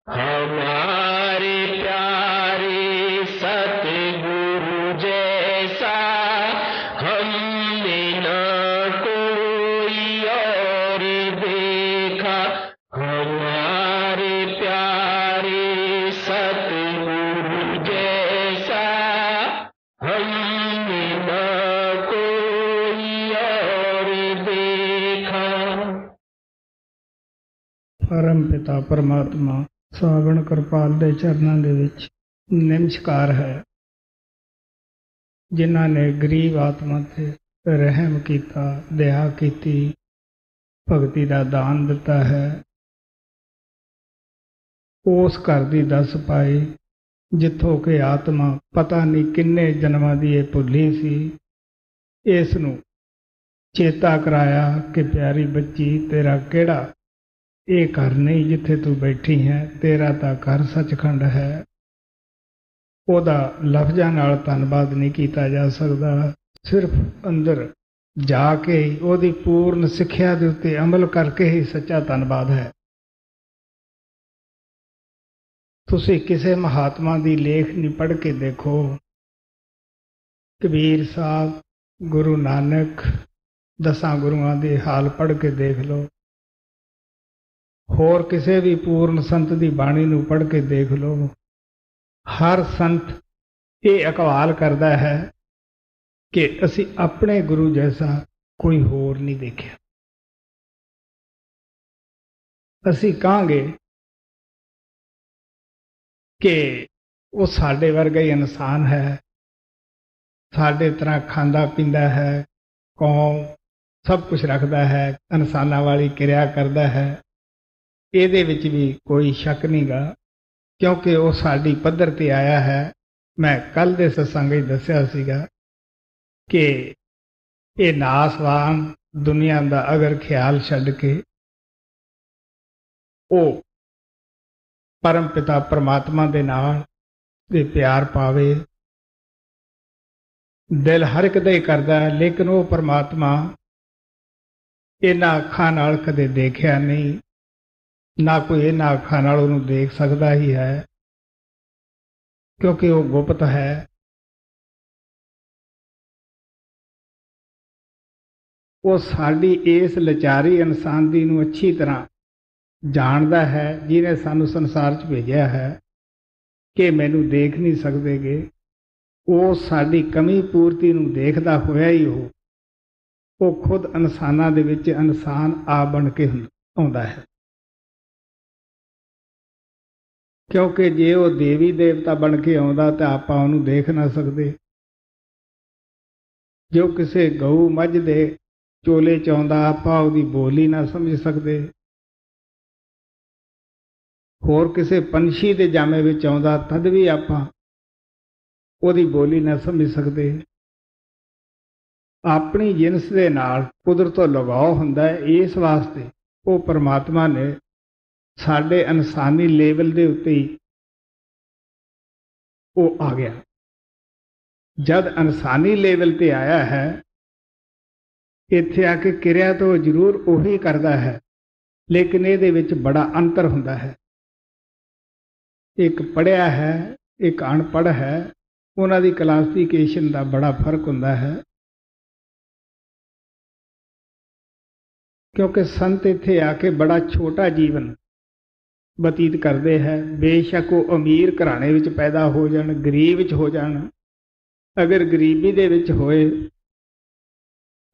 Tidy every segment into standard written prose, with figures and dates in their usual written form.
हमारे प्यारे सतगुरु जैसा हमने ना कोई और देखा। हमारे प्यारे सतगुरु जैसा हमने ना कोई और देखा। परम पिता परमात्मा ਸਾਵਣ ਕਿਰਪਾਲ ਦੇ ਚਰਨਾਂ ਦੇ ਵਿੱਚ ਨਮਸਕਾਰ ਹੈ, ਜਿਨ੍ਹਾਂ ਨੇ ਗਰੀਬ ਆਤਮਾ ਤੇ ਰਹਿਮ ਕੀਤਾ, ਦਇਆ ਕੀਤੀ, ਭਗਤੀ ਦਾ ਦਾਨ ਦਿੱਤਾ ਹੈ। ਉਸ ਘਰ ਦੀ ਦੱਸ ਪਾਈ ਜਿੱਥੋਂ ਕਿ ਆਤਮਾ ਪਤਾ ਨਹੀਂ ਕਿੰਨੇ ਜਨਮਾਂ ਦੀ ਇਹ ਭੁੱਲੀ ਸੀ। ਇਸ ਨੂੰ ਚੇਤਾ ਕਰਾਇਆ ਕਿ ਪਿਆਰੀ ਬੱਚੀ, ਤੇਰਾ ਕਿਹੜਾ ਇਹ ਘਰ ਨਹੀਂ ਜਿੱਥੇ ਤੂੰ ਬੈਠੀ ਹੈ, ਤੇਰਾ ਤਾਂ ਘਰ ਸੱਚਖੰਡ ਹੈ। ਉਹਦਾ ਲਫ਼ਜ਼ਾਂ ਨਾਲ ਧੰਨਵਾਦ ਨਹੀਂ ਕੀਤਾ ਜਾ ਸਕਦਾ, ਸਿਰਫ ਅੰਦਰ ਜਾ ਕੇ ਉਹਦੀ ਪੂਰਨ ਸਿੱਖਿਆ ਦੇ ਉੱਤੇ ਅਮਲ ਕਰਕੇ ਹੀ ਸੱਚਾ ਧੰਨਵਾਦ ਹੈ। ਤੁਸੀਂ ਕਿਸੇ ਮਹਾਤਮਾ ਦੀ ਲੇਖ ਨਹੀਂ ਪੜ੍ਹ ਕੇ ਦੇਖੋ, ਕਬੀਰ ਸਾਹਿਬ, ਗੁਰੂ ਨਾਨਕ, 10 ਗੁਰੂਆਂ ਦੇ ਹਾਲ ਪੜ੍ਹ ਕੇ ਦੇਖ ਲਓ, ਹੋਰ ਕਿਸੇ ਵੀ ਪੂਰਨ ਸੰਤ ਦੀ ਬਾਣੀ ਨੂੰ ਪੜ੍ਹ ਕੇ ਦੇਖ ਲਓ। ਹਰ ਸੰਤ ਇਹ ਅਕਵਾਲ ਕਰਦਾ ਹੈ ਕਿ ਅਸੀਂ ਆਪਣੇ ਗੁਰੂ ਜੈਸਾ ਕੋਈ ਹੋਰ ਨਹੀਂ ਦੇਖਿਆ। ਅਸੀਂ ਕਹਾਂਗੇ ਕਿ ਉਹ ਸਾਡੇ ਵਰਗਾ ਹੀ ਇਨਸਾਨ ਹੈ, ਸਾਡੇ ਤਰ੍ਹਾਂ ਖਾਂਦਾ ਪੀਂਦਾ ਹੈ, ਕੌਮ ਸਭ ਕੁਝ ਰੱਖਦਾ ਹੈ, ਇਨਸਾਨਾਂ ਵਾਲੀ ਕਿਰਿਆ ਕਰਦਾ ਹੈ। ਇਹਦੇ ਵਿੱਚ ਵੀ ਕੋਈ ਸ਼ੱਕ ਨਹੀਂ ਗਾ, ਕਿਉਂਕਿ ਉਹ ਸਾਡੀ ਪੱਧਰ ਤੇ ਆਇਆ ਹੈ। ਮੈਂ ਕੱਲ ਦੇ ਸਤਸੰਗ ਵਿੱਚ ਦੱਸਿਆ ਸੀਗਾ ਕਿ ਇਹ ਨਾਸਵਾਨ ਦੁਨੀਆ ਦਾ ਅਗਰ ਖਿਆਲ ਛੱਡ ਕੇ ਉਹ ਪਰਮ ਪਿਤਾ ਪਰਮਾਤਮਾ ਦੇ ਨਾਲ ਦੇ ਪਿਆਰ ਪਾਵੇ, ਦਿਲ ਹਰ ਇੱਕ ਦਾ ਹੀ ਕਰਦਾ ਹੈ, ਲੇਕਿਨ ਉਹ ਪਰਮਾਤਮਾ ਇਹਨਾਂ ਅੱਖਾਂ ਨਾਲ ਕਦੇ ਦੇਖਿਆ ਨਹੀਂ, ਨਾ ਕੋਈ ਇਹਨਾਂ ਅੱਖਾਂ ਨਾਲ ਉਹਨੂੰ ਦੇਖ ਸਕਦਾ ਹੀ ਹੈ, ਕਿਉਂਕਿ ਉਹ ਗੁਪਤ ਹੈ। ਉਹ ਸਾਡੀ ਇਸ ਲਾਚਾਰੀ ਇਨਸਾਨ ਦੀ ਨੂੰ ਅੱਛੀ ਤਰ੍ਹਾਂ ਜਾਣਦਾ ਹੈ, ਜਿਹਨੇ ਸਾਨੂੰ ਸੰਸਾਰ 'ਚ ਭੇਜਿਆ ਹੈ ਕਿ ਮੈਨੂੰ ਦੇਖ ਨਹੀਂ ਸਕਦੇਗੇ। ਉਹ ਸਾਡੀ ਕਮੀ ਪੂਰਤੀ ਨੂੰ ਦੇਖਦਾ ਹੋਇਆ ਹੀ ਉਹ ਖੁਦ ਇਨਸਾਨਾਂ ਦੇ ਵਿੱਚ ਇਨਸਾਨ ਆ ਬਣ ਕੇ ਆਉਂਦਾ ਹੈ। ਕਿਉਂਕਿ ਜੇ ਉਹ ਦੇਵੀ ਦੇਵਤਾ ਬਣ ਕੇ ਆਉਂਦਾ ਤਾਂ ਆਪਾਂ ਉਹਨੂੰ ਦੇਖ ਨਾ ਸਕਦੇ। ਜੋ ਕਿਸੇ ਗਊ ਮੱਝ ਦੇ ਚੋਲੇ 'ਚ ਆਉਂਦਾ, ਆਪਾਂ ਉਹਦੀ ਬੋਲੀ ਨਾ ਸਮਝ ਸਕਦੇ। ਹੋਰ ਕਿਸੇ ਪੰਛੀ ਦੇ ਜਾਮੇ ਵਿੱਚ ਆਉਂਦਾ, ਤਦ ਵੀ ਆਪਾਂ ਉਹਦੀ ਬੋਲੀ ਨਾ ਸਮਝ ਸਕਦੇ। ਆਪਣੀ ਜਿਨਸ ਦੇ ਨਾਲ ਕੁਦਰਤੋਂ ਲਗਾਓ ਹੁੰਦਾ ਹੈ, ਇਸ ਵਾਸਤੇ ਉਹ ਪਰਮਾਤਮਾ ਨੇ ਸਾਡੇ ਇਨਸਾਨੀ ਲੈਵਲ ਦੇ ਉੱਤੇ ਹੀ ਉਹ ਆ ਗਿਆ। ਜਦ ਇਨਸਾਨੀ ਲੈਵਲ ਤੇ ਆਇਆ ਹੈ, ਇੱਥੇ ਆ ਕੇ ਕਿਰਿਆ ਤਾਂ ਜ਼ਰੂਰ ਉਹੀ ਕਰਦਾ ਹੈ, ਲੇਕਿਨ ਇਹਦੇ ਵਿੱਚ ਬੜਾ ਅੰਤਰ ਹੁੰਦਾ ਹੈ। ਇੱਕ ਪੜ੍ਹਿਆ ਹੈ, ਇੱਕ ਅਨਪੜ੍ਹ ਹੈ, ਉਹਨਾਂ ਦੀ ਕਲਾਸੀਫਿਕੇਸ਼ਨ ਦਾ ਬੜਾ ਫਰਕ ਹੁੰਦਾ ਹੈ। ਕਿਉਂਕਿ ਸੰਤ ਇੱਥੇ ਆ ਕੇ ਬੜਾ ਛੋਟਾ ਜੀਵਨ ਬਤੀਤ ਕਰਦੇ ਹੈ। ਬੇਸ਼ੱਕ ਉਹ ਅਮੀਰ ਘਰਾਣੇ ਵਿੱਚ ਪੈਦਾ ਹੋ ਜਾਣ, ਗਰੀਬ ਵਿੱਚ ਹੋ ਜਾਣ, ਅਗਰ ਗਰੀਬੀ ਦੇ ਵਿੱਚ ਹੋਏ,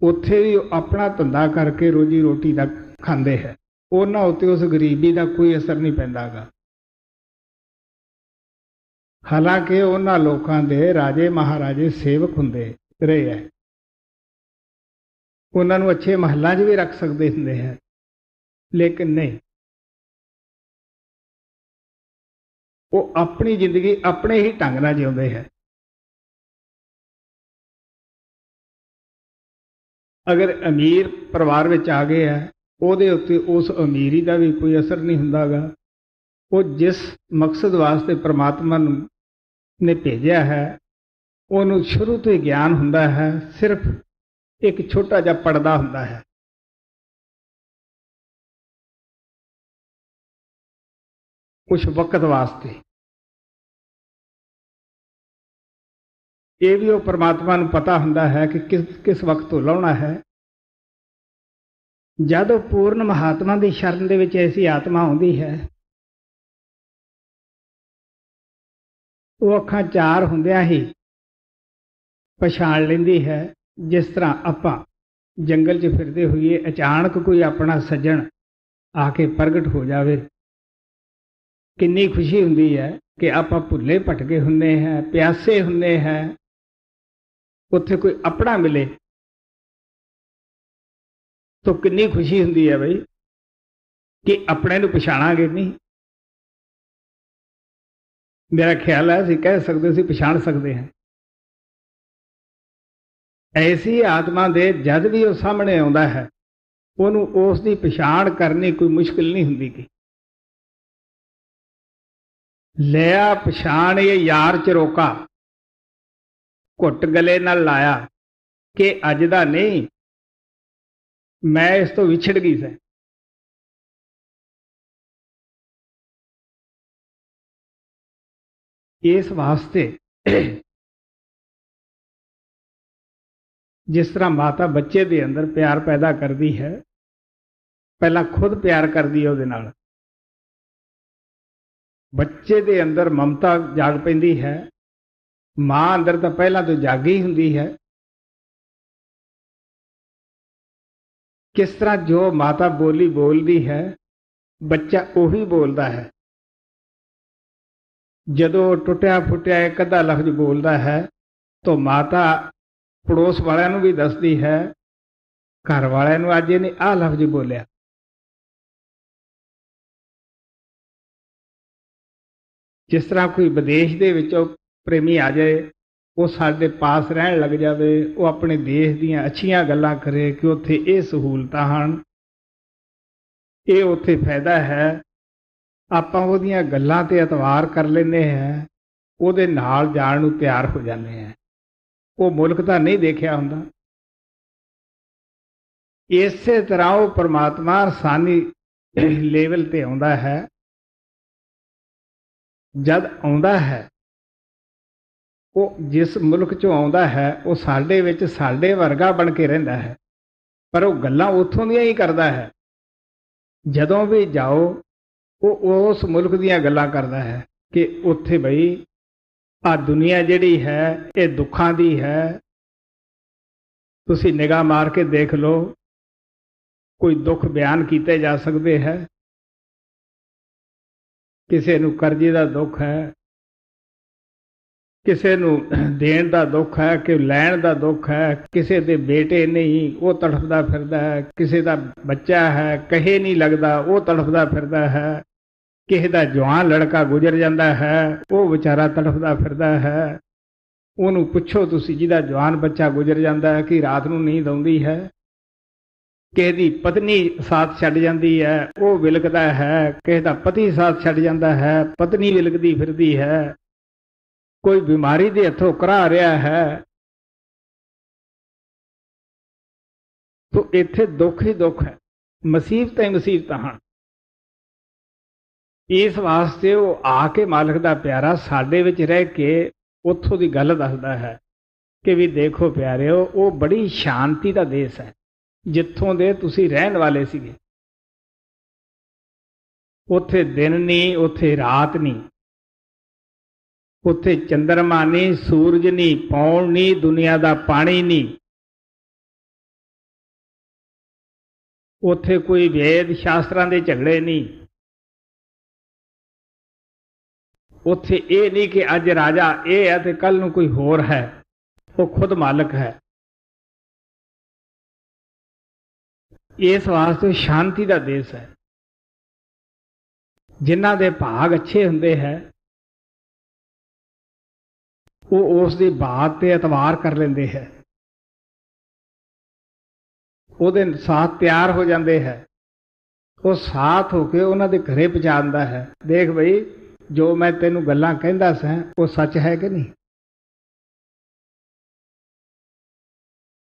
ਉੱਥੇ ਵੀ ਆਪਣਾ ਧੰਦਾ ਕਰਕੇ ਰੋਜੀ ਰੋਟੀ ਦਾ ਖਾਂਦੇ ਹੈ। ਉਹਨਾਂ ਉੱਤੇ ਉਸ ਗਰੀਬੀ ਦਾ ਕੋਈ ਅਸਰ ਨਹੀਂ ਪੈਂਦਾ ਗਾ। ਹਾਲਾਂਕਿ ਉਹਨਾਂ ਲੋਕਾਂ ਦੇ ਰਾਜੇ ਮਹਾਰਾਜੇ ਸੇਵਕ ਹੁੰਦੇ ਰਹੇ ਹੈ, ਉਹਨਾਂ ਨੂੰ ਅੱਛੇ ਮਹੱਲਾਂ 'ਚ ਵੀ ਰੱਖ ਸਕਦੇ ਹੁੰਦੇ ਹੈ, ਲੇਕਿਨ ਨਹੀਂ, ਉਹ ਆਪਣੀ ਜ਼ਿੰਦਗੀ ਆਪਣੇ ਹੀ ਢੰਗ ਨਾਲ ਜਿਉਂਦੇ ਹੈ। ਅਗਰ ਅਮੀਰ ਪਰਿਵਾਰ ਵਿੱਚ ਆ ਗਏ ਹੈ, ਉਹਦੇ ਉੱਤੇ ਉਸ ਅਮੀਰੀ ਦਾ ਵੀ ਕੋਈ ਅਸਰ ਨਹੀਂ ਹੁੰਦਾ ਗਾ। ਉਹ ਜਿਸ ਮਕਸਦ ਵਾਸਤੇ ਪ੍ਰਮਾਤਮਾ ਨੇ ਭੇਜਿਆ ਹੈ, ਉਹਨੂੰ ਸ਼ੁਰੂ ਤੋਂ ਹੀ ਗਿਆਨ ਹੁੰਦਾ ਹੈ। ਸਿਰਫ ਇੱਕ ਛੋਟਾ ਜਿਹਾ ਪਰਦਾ ਹੁੰਦਾ ਹੈ। कुछ वक्त वास्ते। ये भी वो परमात्मा नूं पता हुंदा है कि किस वक्त तो लाउणा है। जद पूर्ण महात्मा की शरण दे विच ऐसी आत्मा आउंदी है, वो अखां चार हुंदियां ही पछाण लैंदी है। जिस तरह आपां जंगल च फिरदे होइए अचानक कोई अपना सज्जण आके प्रगट हो जावे, किन्नी खुशी हुंदी है कि आपां भुल्ले भटके हुंदे हैं, प्यासे हुंदे हैं, उत्थे कोई अपना मिले तो कितनी खुशी हुंदी है बई कि अपने नूं पछाणांगे नहीं। मेरा ख्याल है असीं कह सकते असीं पछाण सकते हैं। ऐसी आत्मा दे जद भी वो सामने आउंदा है, उहनूं उस दी पछाण करनी कोई मुश्किल नहीं हुंदी कि लिया पछाण ये यार चरोका, घुट गले नाल लाया कि अज दा नहीं, मैं इस तो विछड़ गई सै। इस वास्ते जिस तरह माता बच्चे के अंदर प्यार पैदा करती है, पहला खुद प्यार करती है, उहदे नाल बच्चे के अंदर ममता जाग पैंदी है। मां अंदर तो पहला तो जागी हुंदी है। किस तरह जो माता बोली बोलती है, बच्चा उही बोलता है। जदों टुटिया फुटिया एक अद्धा लफ्ज बोलता है तो माता पड़ोस वालियां नूं भी दसदी है, घर वालियां नूं अज इहने आह लफ्ज बोलिया। जिस तरह कोई विदेश दे विचों प्रेमी आ जाए, वो साडे पास रहन लग जाए, वो अपने देश दीयां अच्छियां गल्लां करे कि उत्थे ये सहूलतां हन, ये उत्थे फायदा है, आपां उहदीयां गल्लां ते एतवार कर लैंदे हैं, उहदे नाल जाण नूं तैयार हो जांदे हैं। वो मुल्क तां नहीं देखिया हुंदा। इसे तरह वो परमात्मा रसानी लेवल ते आउंदा है। जद आउंदा है, वो जिस मुल्क चों आउंदा है, वो साडे विच साडे वर्गा बन के रहिंदा है, पर वो गल्लां उत्थों दीयां ही करदा है। जदों भी जाओ वो उस मुल्क दीयां गल्लां करदा है कि उत्थे बई आ दुनिया जिहड़ी है ये दुखां दी है। तुसीं निगाह मार के देख लो, कोई दुख बयान कीते जा सकते हैं। किसी नूं करजे दा दुख है, किसी नूं देण दा दुख है, कि लैण दा दुख है, किसी दे बेटे नहीं वो तड़फदा फिरदा है, किसी दा बच्चा है कहे नहीं लगदा वो तड़फदा फिरदा है, किसी दा जवान लड़का गुजर जाता है वो बेचारा तड़फदा फिरदा है। उहनूं पुछो तुसीं जिहदा जवान बच्चा गुजर जाता है कि रात नूं नींद आउंदी है। किसी दी पत्नी साथ छड्ड जाती है वो विलकदा है, किसी दा पति साथ छड्ड जाता है पत्नी विलकदी फिरदी है, कोई बीमारी दे हथों घरा रहा है। तो इत्थे दुख ही दुख है, मुसीबतां ही मुसीबतां हैं। इस वास्ते वो आके मालक दा प्यारा साडे विच रह के उत्थों दी गल दसदा है कि भी देखो प्यारिओ, वो बड़ी शांति दा देश है जित्थों दे तुसीं रहण वाले सीगे। उत्थे दिन नहीं, उत्थे रात नहीं, उत्थे चंद्रमा नहीं, सूरज नहीं, पौण नहीं, दुनिया दा पानी नहीं, उत्थे कोई वेद शास्त्रां दे झगड़े नहीं, उत्थे ये नहीं कि अज राजा ये है तो कल नूं कोई होर है, वो खुद मालक है। इस वास्ते शांति का देश है। जिन्हां दे भाग अच्छे हुंदे हैं वो उस दी बात ते एतवार कर लेंदे हैं, उहदे साथ तैयार हो जाते हैं, वो साथ होके उन्हां दे घरे पहुंचांदा है। देख बई जो मैं तेनू गल्लां कहंदा सां वो सच है कि नहीं।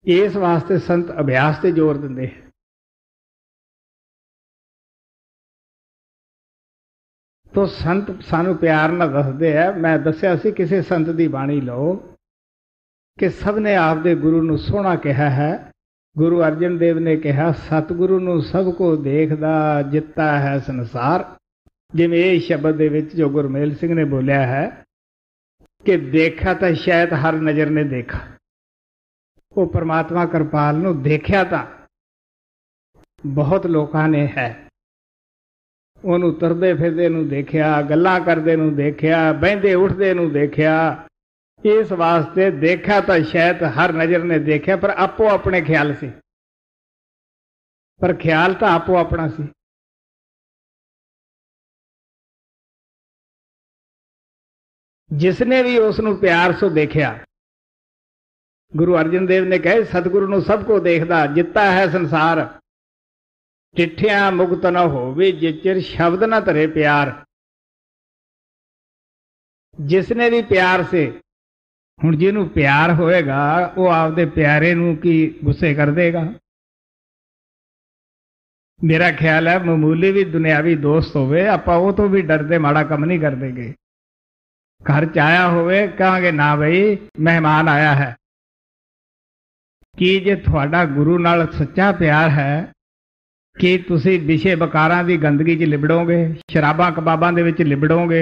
इस वास्ते संत अभ्यास ते जोर दिंदे हैं। तो संत सानू प्यार नाल दसदे है। मैं दस्या सी किसी संत की बाणी लो कि सब ने आपदे गुरु नू सोहना कहा है। गुरु अर्जन देव ने कहा सतगुरु नू सब को देखदा जिता है संसार। जिवें इह शब्द दे विच जो गुरमेल सिंह ने बोलिया है कि देखा तो शायद हर नज़र ने देखा, वो परमात्मा कृपाल नू देखा तो बहुत लोगों ने है। ਉਹਨੂੰ ਤੁਰਦੇ ਫਿਰਦੇ ਨੂੰ ਦੇਖਿਆ, ਗੱਲਾਂ ਕਰਦੇ ਨੂੰ ਦੇਖਿਆ, ਬਹਿੰਦੇ ਉੱਠਦੇ ਨੂੰ ਦੇਖਿਆ। ਇਸ ਵਾਸਤੇ ਦੇਖਿਆ ਤਾਂ ਸ਼ਾਇਦ ਹਰ ਨਜ਼ਰ ਨੇ ਦੇਖਿਆ, ਪਰ ਆਪੋ ਆਪਣੇ ਖਿਆਲ ਸੀ, ਪਰ ਖਿਆਲ ਤਾਂ ਆਪੋ ਆਪਣਾ ਸੀ। जिसने भी उसनू प्यार सो देखिया, गुरु अर्जन देव ने कहे सतगुरु नू सब को देखदा जिता है संसार। चिट्ठियां मुक्त न होवे जिचर शब्द न धरे प्यार। जिसने भी प्यार से, हुण जिन्हू प्यार होएगा वो आपदे प्यारे नू की गुस्से कर देगा। मेरा ख्याल है मामूली भी दुनियावी दोस्त होवे आपां वो तो भी डरदे माड़ा कम नहीं कर देंगे। घर च आया होवे कहांगे ना बई मेहमान आया है। कि जे तुहाडा गुरु नाल सच्चा प्यार है कि तुसी विषे बकारां दी गंदगी च लिबड़ोगे, शराबां कबाबां दे विच लिबड़ोगे,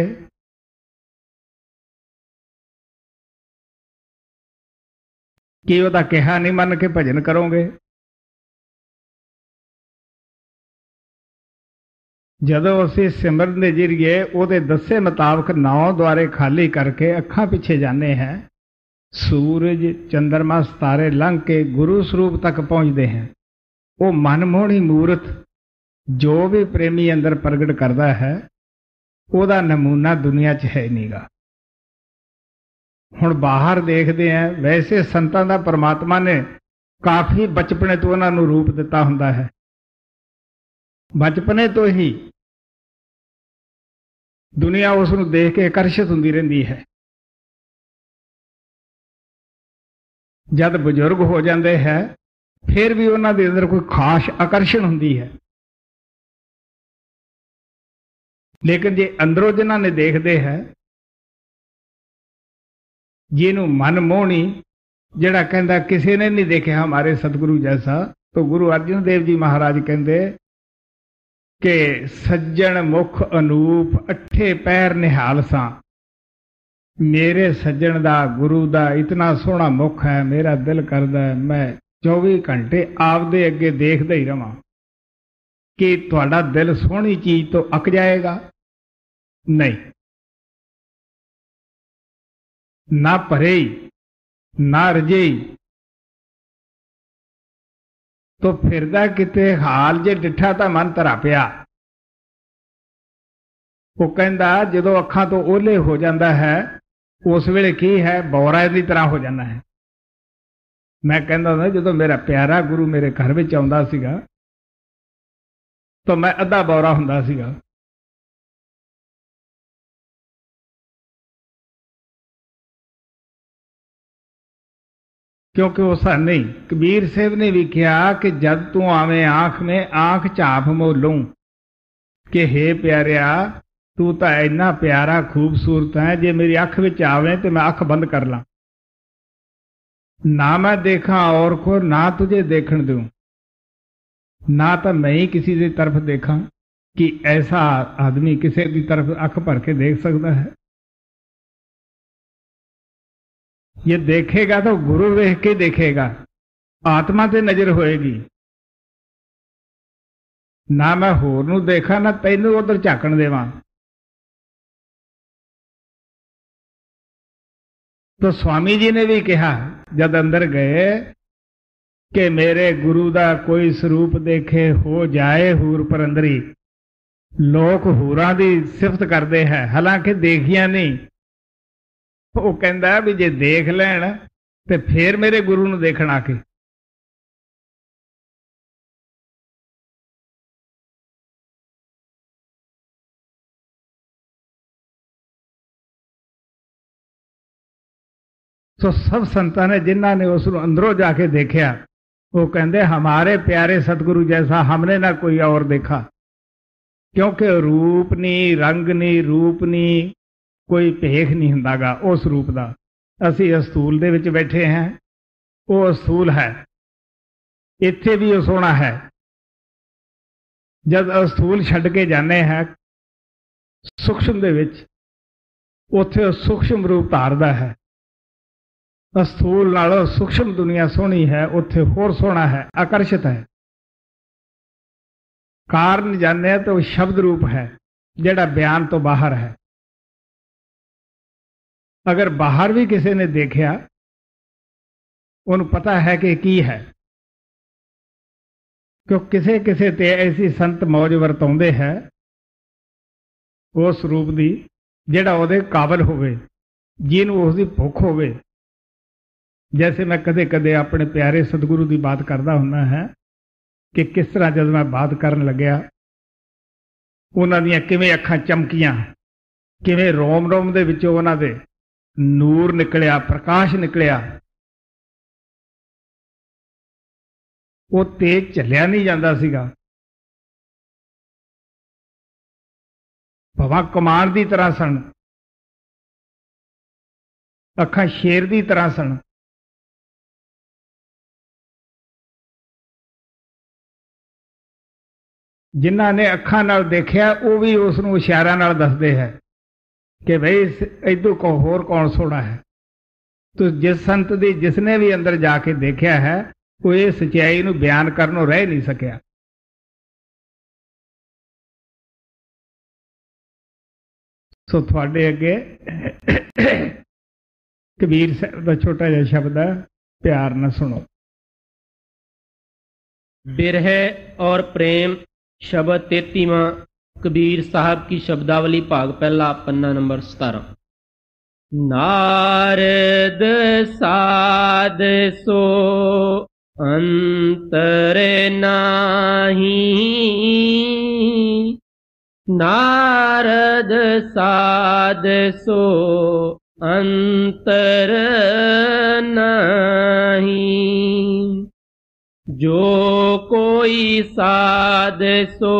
कि उहदा कहा नहीं मन के भजन करोगे। जदों असीं सिमरन दे जरिए उहदे दस्से मुताबक 9 द्वारे खाली करके अखां पिछे जाने हैं, सूरज चंद्रमा सितारे लंघ के गुरु स्वरूप तक पहुँचते हैं। वो मनमोहनी मूर्त जो भी प्रेमी अंदर प्रगट करता है ਉਹਦਾ नमूना दुनिया च है नहींगा। हुण बाहर देखते हैं वैसे संतां दा परमात्मा ने काफ़ी बचपने तो उन्हां नूं रूप दिता हुंदा है। बचपने तो ही दुनिया उस नूं देख के आकर्षित हुंदी रहिंदी है। जद बुजुर्ग हो जाते हैं फिर भी उन्हां दे अंदर कोई खास आकर्षण हुंदी है। लेकिन जे अंदरों जिन्हां ने देखते हैं जिन्हों मनमोहनी जिहड़ा कहंदा किसी ने नहीं देखा हमारे सतगुरु जैसा, तो गुरु अर्जन देव जी महाराज कहंदे कि सज्जन मुख अनूप अठे पैर निहाल सा। मेरे सज्जन दा गुरु दा इतना सोहना मुख है, मेरा दिल करदा है मैं 24 घंटे आपदे अगे देखदा ही रवां। कि तुहाडा दिल सोहनी चीज तो अक जाएगा? नहीं, ना भरे ना रजे तो फिरदा किते हाल जे डिठा तो मन धरा पिया। वो कहंदा जदों अखां तो ओले हो जाता है उस वेले की है बौरा की तरह हो जाना है। मैं कहंदा हुंदा जदों मेरा प्यारा गुरु मेरे घर विच आउंदा सीगा तो मैं अद्धा बौरा हुंदा सीगा। क्योंकि उस नहीं कबीर साहब ने भी कहा कि जब तू आवे आंख में आंख झाप मोलूं कि हे प्यारिया तू तो इन्ना प्यारा खूबसूरत है, जे मेरी अख विच आवे तो मैं अख बंद कर ला, ना मैं देखा और को ना तुझे देखण दूं, ना तो मैं ही किसी की तरफ देखा कि ऐसा आदमी किसी की तरफ अख भर के देख सकता है। ये देखेगा तो गुरु वेख के देखेगा, आत्मा ते नजर होएगी। ना मैं होर नूं देखा ना तैनूं उधर झाकण देवां। तो स्वामी जी ने भी कहा जब अंदर गए कि मेरे गुरु दा कोई स्वरूप देखे हो जाए हूर पर अंदरी। लोग हूरां दी सिफत करते हैं हालांकि देखिया नहीं। वो कहता भी जे देख लैण ते फिर मेरे गुरु नूं देखण आके। तो सब संतां ने जिन्हां ने उस नूं अंदरों जाके देखा वो कहते हमारे प्यारे सतगुरु जैसा हमने ना कोई और देखा। क्योंकि रूप नहीं, रंग नहीं, रूप नहीं, कोई भेख नहीं हुंदागा उस रूप का। असी अस्थूल दे विच बैठे हैं, वो अस्थूल है, इत्थे भी वो सोहना है। जब अस्थूल छड्ड के जाने हैं सूक्ष्म दे विच, उत्थे सूक्ष्म रूप धारदा है। अस्थूल नालों सूक्ष्म दुनिया सोहनी है, उत्थे होर सोहना है, आकर्षित है। कारण जाने तो शब्द रूप है, जिहड़ा बयान तो बाहर है। अगर बाहर भी किसी ने देखा, उन्हें पता है कि की है, क्यों किसे किसे ते ऐसी संत मौज वरताउंदे है उस रूप की, जिहड़ा उहदे काबल होवे, जिन्हों उसकी भुख होवे। जैसे मैं कदे कदे अपने प्यारे सतगुरु की बात करता हुंदा है कि किस तरह जब मैं बात करन लग्या, उन्हां दियां किवें अखां चमकियां, किवें रोम रोम दे विचों उन्हां दे नूर निकलिया, प्रकाश निकलिया। वो तेज झलिया नहीं जाता सीगा, भवा कमान की तरह सन, अखां शेर की तरह सन। जिन्हां ने अखां नाल देखिया, वो भी उसनूं इशारियां नाल दसदे है कि भाई इदों को होर कौन सोहना है। तो जिस संत दी जिसने भी अंदर जाके देखा है, वो ये सच्चाई नूं बयान करनों रह नहीं सकिया। सो थोड़े अगे कबीर साहब का छोटा जिहा शब्द है, प्यार न सुनो। बिरह और प्रेम शब्द 33वां कबीर साहब की शब्दावली भाग पहला, पन्ना नंबर 17। नारद साध सो अंतर नाही, नारद साध सो अंतर नाही, जो कोई साध सो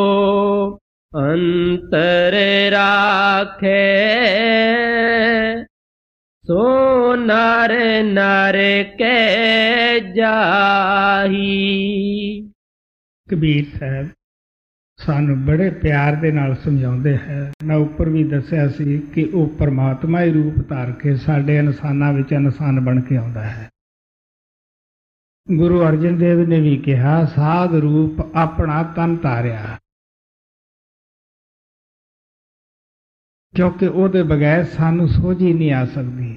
अंतर राखे, सो नर नर के जाही। कबीर साहब सानू बड़े प्यार दे नाल समझाउंदे है। मैं ऊपर भी दस्सिया सी कि वो परमात्मा ही रूप धार के साडे इंसानां विच इंसान बन के आउंदा है। गुरु अर्जन देव ने भी कहा, साध रूप अपना तन धारिया, क्योंकि ਉਹਦੇ बगैर सानू सोझ ही नहीं आ सकती।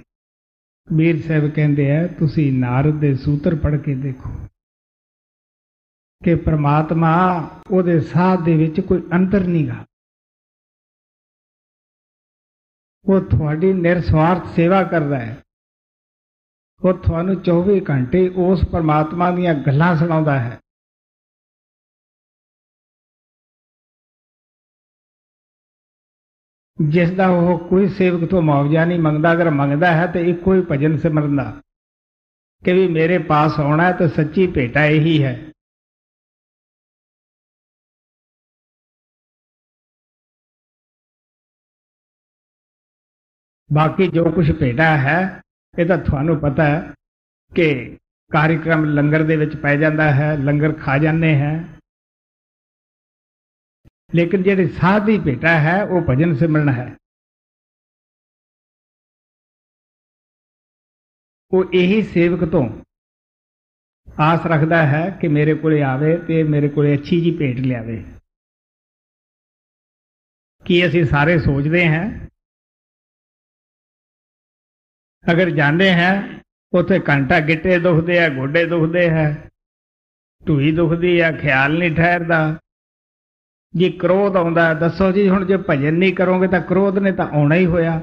कबीर साहब कहते हैं, तुसी नारद दे सूत्र पढ़ के देखो कि परमात्मा ਉਹਦੇ ਸਾਧ ਦੇ ਵਿੱਚ कोई अंतर नहीं गा। वो थोड़ी निरस्वार्थ सेवा कर रहा है, वो थानू 24 घंटे उस परमात्मा दीयां गल्लां सुणाउंदा है। जिसदा वो कोई सेवक तो मुआवजा नहीं मंगता, अगर मंगता है तो एक कोई भजन सिमरन दा कि भी मेरे पास आना है तो सच्ची भेटा यही है। बाकी जो कुछ भेटा है ये तो थानू पता है कि कार्यक्रम लंगर दे विच पै जांदा है, लंगर खा जाने हैं, लेकिन जिहड़ी साध दी भेटा है वो भजन सिमरन है। वो यही सेवक तो आस रखता है कि मेरे को आवे ते मेरे को अच्छी जी भेंट लियावे। कि असी सारे सोचते हैं, अगर जाते हैं उत्थे घंटा गिट्टे दुखते हैं, गोडे दुखते हैं, ढूई दुखती है, ख्याल नहीं ठहरता जी। क्रोध आउंदा, दसो जी हुण जे भजन नहीं करोगे तो क्रोध ने तो आउणा ही होया।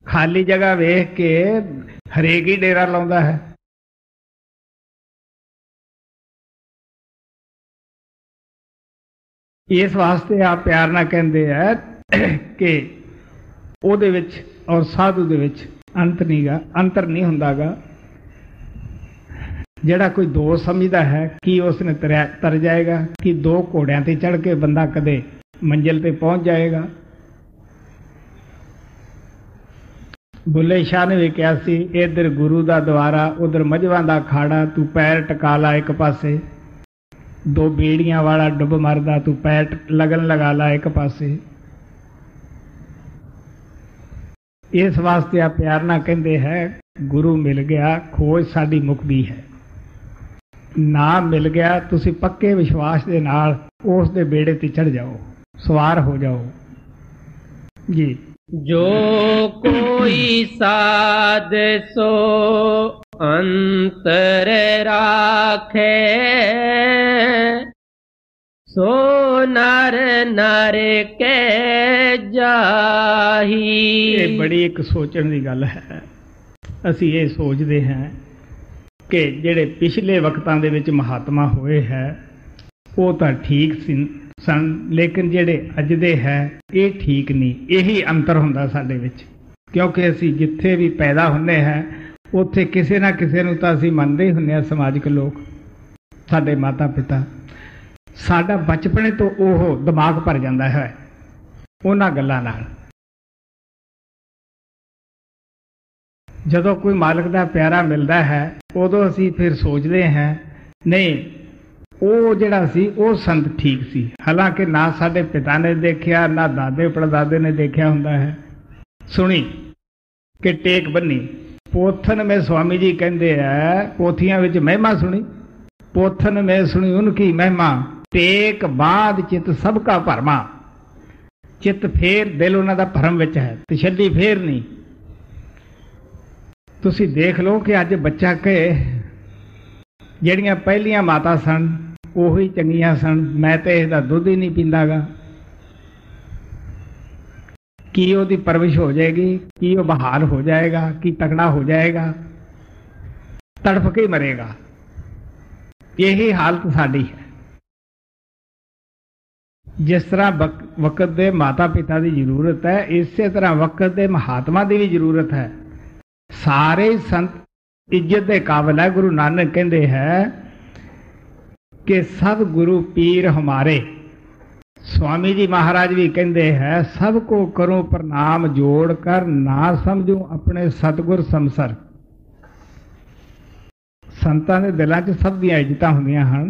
खाली जगह वेख के हरेक ही डेरा लाउंदा है। इस वास्ते आप प्यार ना कहते हैं कि ਉਹਦੇ ਵਿੱਚ और साधु ਦੇ ਵਿੱਚ अंत नहीं गा, अंतर नहीं हुंदागा। ਜਿਹੜਾ कोई दो समझदा है कि उसने तर जाएगा कि दो घोड़ियां ते चढ़ के बंदा कदे ਮੰਜ਼ਿਲ ਤੇ ਪਹੁੰਚ ਜਾਏਗਾ। ਬੁੱਲੇ ਸ਼ਾਹ ਨੇ ਵੀ ਕਿਹਾ ਸੀ, ਇੱਧਰ ਗੁਰੂ ਦਾ ਦੁਆਰਾ, ਉਧਰ ਮੱਝਾਂ ਦਾ ਖਾੜਾ, ਤੂੰ ਪੈਰ ਟਕਾ ਲਾ ਇੱਕ ਪਾਸੇ। ਦੋ ਬੇੜੀਆਂ ਵਾਲਾ ਡੁੱਬ ਮਰਦਾ, ਤੂੰ ਪੈਰ ਲਗਨ ਲਗਾ ਲਾ ਇੱਕ ਪਾਸੇ। ਇਸ ਵਾਸਤੇ ਆ ਪਿਆਰ ਨਾਲ ਕਹਿੰਦੇ ਹੈ, ਗੁਰੂ ਮਿਲ ਗਿਆ ਖੋਜ ਸਾਡੀ ਮੁੱਕਦੀ ਹੈ। ਨਾ ਮਿਲ ਗਿਆ ਤੁਸੀਂ ਪੱਕੇ ਵਿਸ਼ਵਾਸ ਦੇ ਨਾਲ ਉਸ ਦੇ ਬੇੜੇ ਤੇ ਚੜ ਜਾਓ, ਸਵਾਰ ਹੋ ਜਾਓ ਜੀ। ਜੋ ਕੋਈ ਸਾਧ ਸੋ ਅੰਤਰ ਰਾਖੇ, ਸੋ ਨਰ ਨਰ ਕੇ ਜਾਹੀ। ਇਹ ਬੜੀ ਇੱਕ ਸੋਚਣ ਦੀ ਗੱਲ ਹੈ। ਅਸੀਂ ਇਹ ਸੋਚਦੇ ਹਾਂ ਕਿ ਜਿਹੜੇ ਪਿਛਲੇ ਵਕਤਾਂ ਦੇ ਵਿੱਚ ਮਹਾਤਮਾ ਹੋਏ ਹੈ ਉਹ ਤਾਂ ਠੀਕ ਸਨ, ਲੇਕਿਨ ਜਿਹੜੇ ਅੱਜ ਦੇ ਹੈ ਇਹ ਠੀਕ ਨਹੀਂ। ਇਹੀ ਅੰਤਰ ਹੁੰਦਾ ਸਾਡੇ ਵਿੱਚ, ਕਿਉਂਕਿ ਅਸੀਂ ਜਿੱਥੇ ਵੀ ਪੈਦਾ ਹੁੰਦੇ ਹਾਂ ਉੱਥੇ ਕਿਸੇ ਨਾ ਕਿਸੇ ਨੂੰ ਤਾਂ ਅਸੀਂ ਮੰਨਦੇ ਹੀ ਹੁੰਦੇ ਹਾਂ। ਸਮਾਜਿਕ ਲੋਕ, ਸਾਡੇ ਮਾਤਾ ਪਿਤਾ, ਸਾਡਾ ਬਚਪਨੇ ਤੋਂ ਉਹ ਦਿਮਾਗ ਭਰ ਜਾਂਦਾ ਹੈ ਉਹਨਾਂ ਗੱਲਾਂ ਨਾਲ। ਜਦੋਂ ਕੋਈ ਮਾਲਕ ਦਾ ਪਿਆਰਾ ਮਿਲਦਾ ਹੈ ਉਦੋਂ ਅਸੀਂ ਫਿਰ ਸੋਚਦੇ ਹਾਂ, ਨਹੀਂ ਉਹ ਜਿਹੜਾ ਸੀ ਉਹ ਸੰਤ ਠੀਕ ਸੀ। ਹਾਲਾਂਕਿ ਨਾ ਸਾਡੇ ਪਿਤਾ ਨੇ ਦੇਖਿਆ, ਨਾ ਦਾਦੇ ਪੜਦਾਦੇ ਨੇ ਦੇਖਿਆ ਹੁੰਦਾ ਹੈ। ਸੁਣੀ ਕਿ ਟੇਕ ਬੰਨੀ ਪੋਥਨ में स्वामी जी कहते हैं, पोथियां विच महिमा सुनी, पोथन में सुनी उनकी महिमा, टेक बाद चित सबका भरमा। चित फेर दिल उन्हां दा भरम विच है, तसल्ली फेर नहीं। तुसी देख लो कि अज बच्चा कहे ਜਿਹੜੀਆਂ ਪਹਿਲੀਆਂ ਮਾਤਾ ਸਨ ਉਹੀ ਚੰਗੀਆਂ ਸਨ, ਮੈਂ ਤੇ ਇਹਦਾ ਦੁੱਧ ਹੀ ਨਹੀਂ ਪੀਂਦਾਗਾ। ਕੀ ਉਹਦੀ ਪਰਵਿਸ਼ ਹੋ ਜਾਏਗੀ, ਕੀ ਉਹ ਬਹਾਲ ਹੋ ਜਾਏਗਾ, ਕੀ ਤਕੜਾ ਹੋ ਜਾਏਗਾ, ਤੜਫ ਕੇ ਮਰੇਗਾ। यही हालत साड़ी है। जिस तरह वक्त दे माता पिता की जरूरत है, इसे तरह वक्त दे महात्मा की भी जरूरत है। सारे संत इज्जत के काबिल है। गुरु नानक कहते हैं कि सब गुरु पीर हमारे। स्वामी जी महाराज भी कहते हैं, सबको करो प्रणाम जोड़ कर, ना समझो अपने सतगुर समसर। संतां दे दिलां च सब दी इज्जतां हुंदियां हन।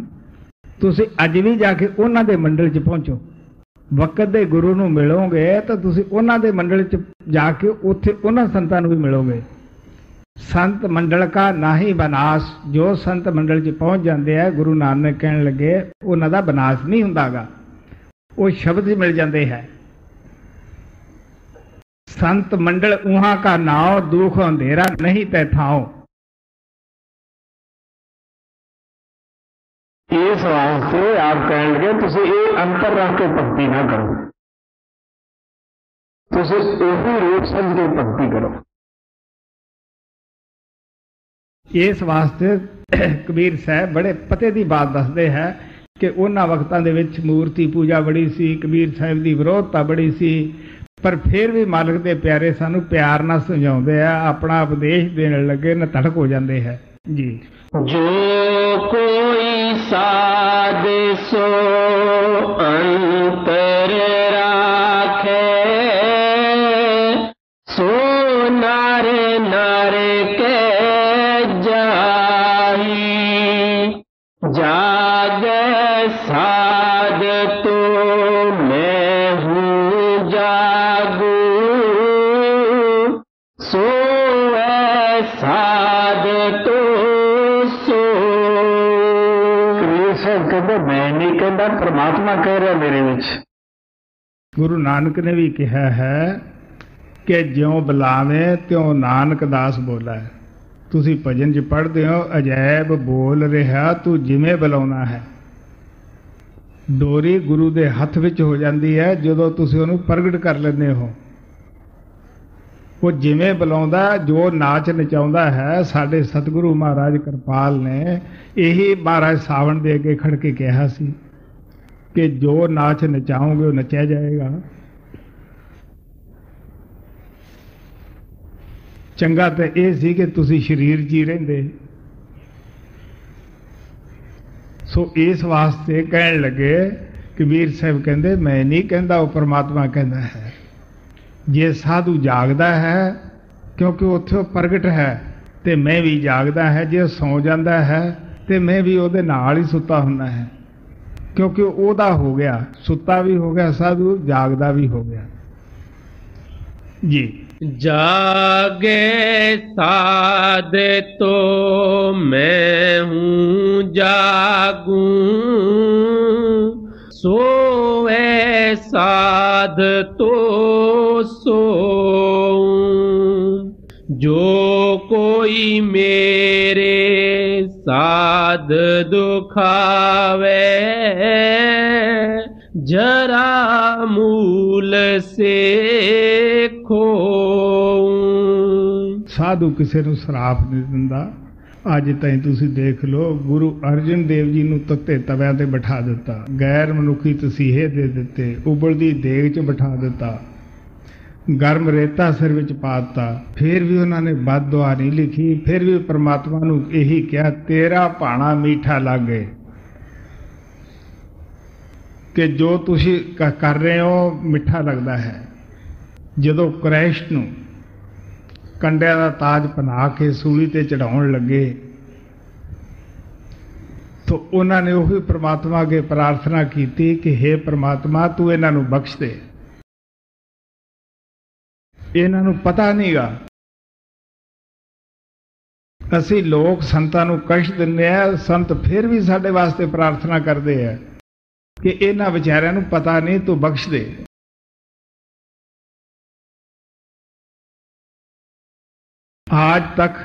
तुसीं अज भी जाके उन्हां दे मंडल च पहुंचो, वक्त दे गुरु नूं मिलोगे तो तुसीं उन्हां दे मंडल च जाके उत्थे उन्हां संतां नूं भी मिलोगे। संत मंडल का ना ही बनास। जो संत मंडल च पहुंच जाते हैं, गुरु नानक कहण लगे उन्हां दा बनास नहीं हुंदागा, वो शब्द मिल जाते हैं। संत मंडल उहाँ का नाव, दुख अंधेरा नहीं तै थाओ। इस वास्ते आप कह लगे तुसी ये अंतर रख के भक्ति ना करो, तुसी उसी रूप समझ के भक्ति करो। इस वास्ते कबीर साहब बड़े पते की बात दसते हैं कि उन्हां वक्तां दे विच मूर्ति पूजा बड़ी सी, कबीर साहब की विरोधता बड़ी सी, पर फिर भी मालिक दे प्यारे सानू प्यार नाल समझाउंदे आ, अपना उपदेश देने लगे नतड़क हो जाते हैं जी। जो कोई साध सो अंतर राखे, सो नर नर के जाही। जाग साध तो मैं हूँ जागू, सो है साध तो कहते मैं नहीं कहता, परमात्मा कह रहा मेरे विच। गुरु नानक ने भी कहा है कि ज्यों बुलावे त्यों नानक दास बोला है। तुसी भजन च पढ़ते हो, अजैब बोल रहा तू जिमें बुलाउना है। डोरी गुरु दे हथ विच हो जाती है जदों तुसी उहनूं प्रगट कर लेंदे हो। वो जिमें बुलाउंदा, जो नाच नचाउंदा है। साडे सतगुरु महाराज कृपाल ने यही महाराज सावण दे अगे खड़ के कहा सी कि जो नाच नचाओगे वो नचाया जाएगा। चंगा तो यह सी कि तुसी शरीर जी रहिंदे। सो इस वास्ते कहण लगे कबीर साहब कहते मैं नहीं कहता, वो परमात्मा कहता है। जे साधु जागदा है क्योंकि उत्थे प्रगट है, तो मैं भी जागदा है। जे सौ जाता है तो मैं भी उहदे नाल ही सुता हुंदा है, क्योंकि ओहदा हो गया, सुता भी हो गया साधु, जागदा भी हो गया जी। जागे साध तो मैं हूँ जागूं, सोए साध तो सोऊं। जो कोई मेरे साध दुखावे, जरा मूल से खोऊं। साधु किसी ਨੂੰ ਸਰਾਪ ਨਹੀਂ ਦਿੰਦਾ। ਅੱਜ ਤਾਈਂ ਤੁਸੀਂ ਦੇਖ ਲਓ, ਗੁਰੂ ਅਰਜਨ ਦੇਵ ਜੀ ਨੂੰ ਤੱਤੇ ਤਵਿਆਂ ਤੇ ਬਿਠਾ ਦਿੱਤਾ, ਗੈਰ ਮਨੁੱਖੀ ਤਸੀਹੇ ਦੇ ਦਿੱਤੇ, ਉਬਲਦੀ ਦੇਗ 'ਚ ਬਿਠਾ ਦਿੱਤਾ, ਗਰਮ ਰੇਤਾ ਸਿਰ ਵਿੱਚ ਪਾ ਦਿੱਤਾ, ਫਿਰ ਵੀ ਉਹਨਾਂ ਨੇ ਬਦ ਦੁਆ ਨਹੀਂ ਲਿਖੀ। ਫਿਰ ਵੀ ਪ੍ਰਮਾਤਮਾ ਨੂੰ ਇਹੀ ਕਿਹਾ, ਤੇਰਾ ਭਾਣਾ ਮੀਠਾ ਲੱਗੇ, ਕਿ ਜੋ ਤੁਸੀਂ ਕਰ ਰਹੇ ਹੋ ਮਿੱਠਾ ਲੱਗਦਾ ਹੈ। ਜਦੋਂ ਕ੍ਰਿਸ਼ਨ ਨੂੰ ਕੰਡਿਆਂ ਦਾ ਤਾਜ ਬਣਾ ਕੇ ਸੂਲੀ ਤੇ ਚੜਾਉਣ ਲੱਗੇ, ਤਾਂ ਉਹਨਾਂ ਨੇ ਉਹੀ ਪ੍ਰਮਾਤਮਾ ਅੱਗੇ ਪ੍ਰਾਰਥਨਾ ਕੀਤੀ ਕਿ ਹੇ ਪ੍ਰਮਾਤਮਾ ਤੂੰ ਇਹਨਾਂ ਨੂੰ ਬਖਸ਼ ਦੇ, ਇਹਨਾਂ ਨੂੰ ਪਤਾ ਨਹੀਂਗਾ। ਅਸੀਂ ਲੋਕ ਸੰਤਾਂ ਨੂੰ ਕਸ਼ਟ ਦਿੰਦੇ ਆ, ਸੰਤ ਫਿਰ ਵੀ ਸਾਡੇ ਵਾਸਤੇ ਪ੍ਰਾਰਥਨਾ ਕਰਦੇ ਆ ਕਿ ਇਹਨਾਂ ਵਿਚਾਰਿਆਂ ਨੂੰ ਪਤਾ ਨਹੀਂ, ਤੂੰ ਬਖਸ਼ ਦੇ। आज तक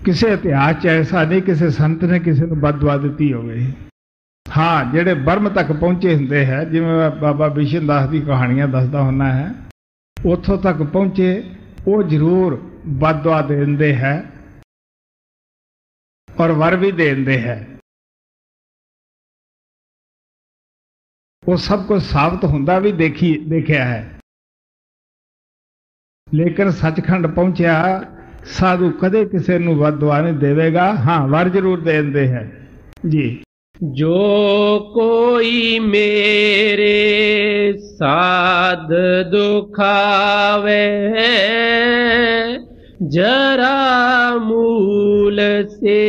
किसी इतिहास च ऐसा नहीं किसी संत ने किसी को बद दुआ दी होवे। हाँ, जेड़े बर्म तक पहुंचे होंगे है, जिवें बाबा बिशन दास की कहानियां दसदा हुंदा है, उत्थों तक पहुंचे वो जरूर बद दुआ देंदे है और वर भी देंदे है। वो सब कुछ साबित हुंदा भी देखिया है। लेकिन सचखंड पहुंचा साधु कदे किसी नूं बद दुआ नहीं देवेगा, हाँ वर जरूर देंदे है जी। जो कोई मेरे साध दुखावे, जरा मूल से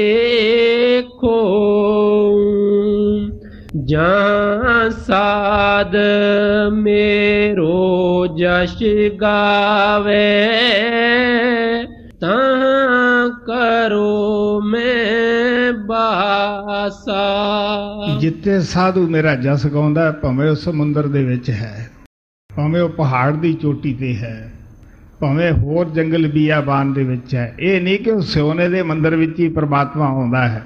खोऊं। जहाँ साध मेरो जश गावे, तहाँ करो मैं बासा। जिथे साधु मेरा जस गाउंदा, भावें उस समुंदर दे विच है, भावें वो पहाड़ दी चोटी ते है, भावें होर जंगल बियाबान दे विच है। ये नहीं कि सोने दे मंदिर विच ही परमात्मा आउंदा है,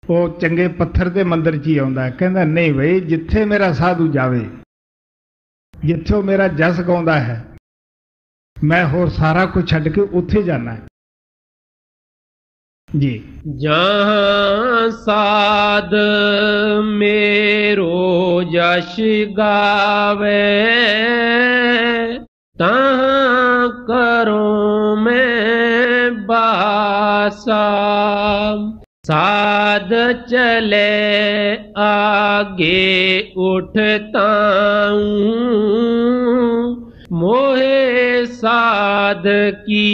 वो चंगे पत्थर के मंदिर च ही आउंदा है। कहंदा नहीं बई, जिथे मेरा साधु जावे, जिथे वो मेरा जस गाउंदा है, मैं होर सारा कुछ छड्ड के उत्थे जाना है जी। जहाँ साध मेरो जश गावे, तहाँ करो मैं बासा। साध चले आगे उठता हूँ, मोहे साध की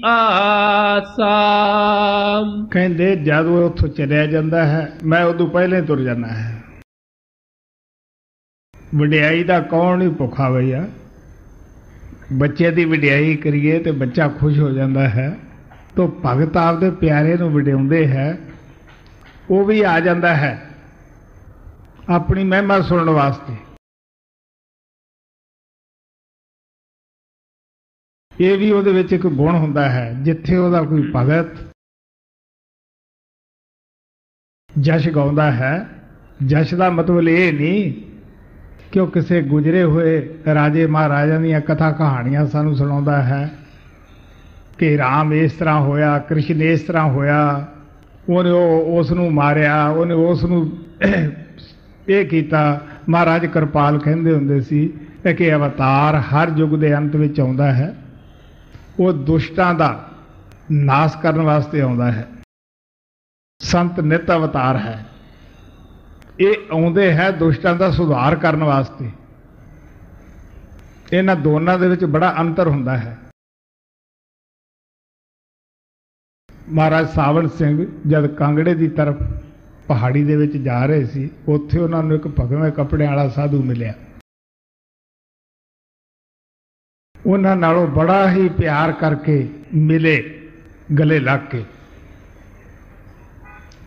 आसा। कहते जद वो उथों चलिया जाता है, मैं उदों पहले तुर जाना है। वडियाई का कौन ही भुखा भैया, बच्चे की वडियाई करिए तो बच्चा खुश हो जाता है, तो भगत आपदे प्यारे नूं वडियाउंदे है, वो भी आ जाता है अपनी महिमा सुनने वास्ते। ये भी उहदे विच एक गुण हुंदा है, जिथे उहदा कोई भगत जश गाउंदा है। जश का मतलब ये नहीं कि वह किसी गुजरे हुए राजे महाराजा दीयां कथा कहानियां सानू सुणाउंदा है कि राम इस तरह होया, कृष्ण इस तरह होया, उन्हें उसनूं मारिया, उन्हें उसनूं ये कीता। महाराज कृपाल कहंदे हुंदे सी कि अवतार हर युग के अंत विच आउंदा है, वो दुष्टां दा नाश करने वास्ते आउंदा है। ਸੰਤ ਨਿਤ ਅਵਤਾਰ ਹੈ। ਇਹ ਆਉਂਦੇ ਹੈ ਦੁਸ਼ਟਾਂ ਦਾ ਸੁਧਾਰ ਕਰਨ ਵਾਸਤੇ। ਇਹਨਾਂ ਦੋਨਾਂ ਦੇ ਵਿੱਚ ਬੜਾ ਅੰਤਰ ਹੁੰਦਾ ਹੈ। ਮਹਾਰਾਜ ਸਾਵਣ ਸਿੰਘ ਜਦ ਕਾਂਗੜੇ ਦੀ ਤਰਫ ਪਹਾੜੀ ਦੇ ਵਿੱਚ ਜਾ ਰਹੇ ਸੀ, ਉੱਥੇ ਉਹਨਾਂ ਨੂੰ ਇੱਕ ਭਗਵੇਂ ਕੱਪੜਿਆਂ ਵਾਲਾ ਸਾਧੂ ਮਿਲਿਆ। ਉਹਨਾਂ ਨਾਲੋਂ ਬੜਾ ਹੀ ਪਿਆਰ ਕਰਕੇ ਮਿਲੇ, ਗਲੇ ਲੱਗ ਕੇ।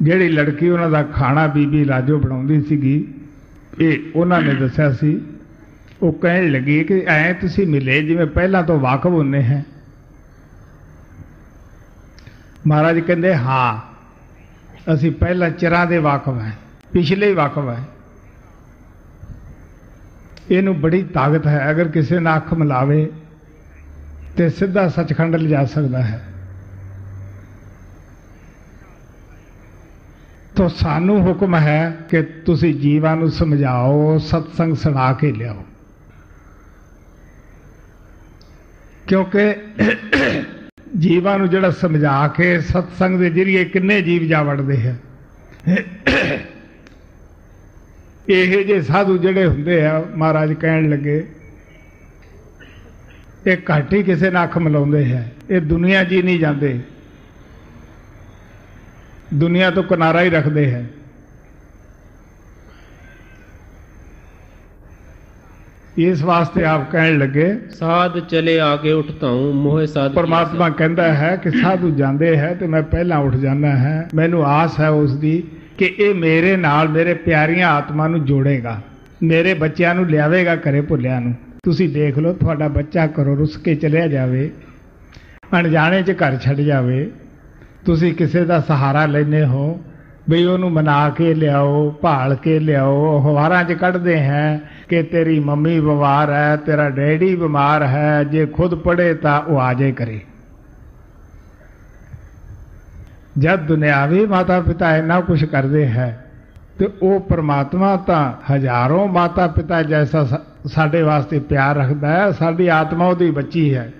ਜਿਹੜੀ ਲੜਕੀ ਉਹਨਾਂ ਦਾ ਖਾਣਾ ਬੀਬੀ ਰਾਜੋ ਬਣਾਉਂਦੀ ਸੀਗੀ, ਇਹ ਉਹਨਾਂ ਨੇ ਦੱਸਿਆ ਸੀ। ਉਹ ਕਹਿਣ ਲੱਗੀ ਕਿ ਐਂ ਤੁਸੀਂ ਮਿਲੇ ਜਿਵੇਂ ਪਹਿਲਾਂ ਤੋਂ ਵਾਕਫ ਹੁੰਦੇ ਹੈ। ਮਹਾਰਾਜ ਕਹਿੰਦੇ ਹਾਂ, ਅਸੀਂ ਪਹਿਲਾਂ ਚਿਰਾਂ ਦੇ ਵਾਕਫ ਹਾਂ, ਪਿਛਲੇ ਹੀ ਵਾਕਫ ਹੈ। ਇਹਨੂੰ ਬੜੀ ਤਾਕਤ ਹੈ, ਅਗਰ ਕਿਸੇ ਨਾਲ ਅੱਖ ਮਿਲਾਵੇ ਤੇ ਸਿੱਧਾ ਸੱਚਖੰਡ ਲਿਜਾ ਸਕਦਾ ਹੈ। ਤੋ ਸਾਨੂੰ ਹੁਕਮ ਹੈ ਕਿ ਤੁਸੀਂ ਜੀਵਾਂ ਨੂੰ ਸਮਝਾਓ, ਸਤਸੰਗ ਸੁਣਾ ਕੇ ਲਿਆਓ। ਕਿਉਂਕਿ ਜੀਵਾਂ ਨੂੰ ਜਿਹੜਾ ਸਮਝਾ ਕੇ ਸਤਸੰਗ ਦੇ ਜਰੀਏ ਕਿੰਨੇ ਜੀਵ ਜਾ ਵੜਦੇ ਹੈ। ਇਹ ਜੇ ਸਾਧੂ ਜਿਹੜੇ ਹੁੰਦੇ ਆ, ਮਹਾਰਾਜ ਕਹਿਣ ਲੱਗੇ, ਇਹ ਘੱਟ ਹੀ ਕਿਸੇ ਨਾਲ ਅੱਖ ਮਿਲਾਉਂਦੇ ਹੈ। ਇਹ ਦੁਨੀਆ ਜੀ ਨਹੀਂ ਜਾਂਦੇ, ਦੁਨੀਆ ਤੋਂ ਕਿਨਾਰਾ ਹੀ ਰੱਖਦੇ ਹੈ। ਇਸ ਵਾਸਤੇ ਆਪ ਕਹਿਣ ਲੱਗੇ, ਸਾਧ ਚਲੇ ਆਗੇ ਉਠਤਾ ਹੂੰ ਮੋਹ ਸਾਧ। ਪਰਮਾਤਮਾ ਕਹਿੰਦਾ ਹੈ ਕਿ ਸਾਧੂ ਜਾਂਦੇ ਹੈ ਤੇ ਮੈਂ ਪਹਿਲਾਂ ਉੱਠ ਜਾਂਦਾ ਹੈ। ਮੈਨੂੰ ਆਸ ਹੈ ਉਸ ਦੀ ਕਿ ਇਹ ਮੇਰੇ ਨਾਲ ਮੇਰੇ ਪਿਆਰੀਆਂ ਆਤਮਾ ਨੂੰ ਜੋੜੇਗਾ, ਮੇਰੇ ਬੱਚਿਆਂ ਨੂੰ ਲਿਆਵੇਗਾ ਘਰੇ ਭੁੱਲਿਆਂ ਨੂੰ। ਤੁਸੀਂ ਦੇਖ ਲਓ, ਤੁਹਾਡਾ ਬੱਚਾ ਘਰੋਂ ਰੁੱਸ ਕੇ ਚਲਿਆ ਜਾਵੇ, ਅਣਜਾਣੇ 'ਚ ਘਰ ਛੱਡ ਜਾਵੇ, ਤੁਸੀਂ ਕਿਸੇ ਦਾ ਸਹਾਰਾ ਲੈਂਦੇ ਹੋ ਬਈ ਉਹਨੂੰ ਮਨਾ ਕੇ ਲਿਆਓ, ਭਾਲ ਕੇ ਲਿਆਓ। ਅਖਬਾਰਾਂ 'ਚ ਕੱਢਦੇ ਹੈ ਕਿ ਤੇਰੀ ਮੰਮੀ ਬਿਮਾਰ ਹੈ, ਤੇਰਾ ਡੈਡੀ ਬਿਮਾਰ ਹੈ, ਜੇ ਖੁਦ ਪੜ੍ਹੇ ਤਾਂ ਉਹ ਆ ਜਾਏ ਕਰੇ। ਜਦ ਦੁਨਿਆਵੀ ਮਾਤਾ ਪਿਤਾ ਇੰਨਾ ਕੁਛ ਕਰਦੇ ਹੈ ਤੇ ਉਹ ਪਰਮਾਤਮਾ ਤਾਂ ਹਜ਼ਾरों ਮਾਤਾ ਪਿਤਾ ਜੈਸਾ ਸਾਡੇ ਵਾਸਤੇ ਪਿਆਰ ਰੱਖਦਾ ਹੈ। ਸਾਡੀ ਆਤਮਾ ਉਹਦੀ ਬੱਚੀ ਹੈ।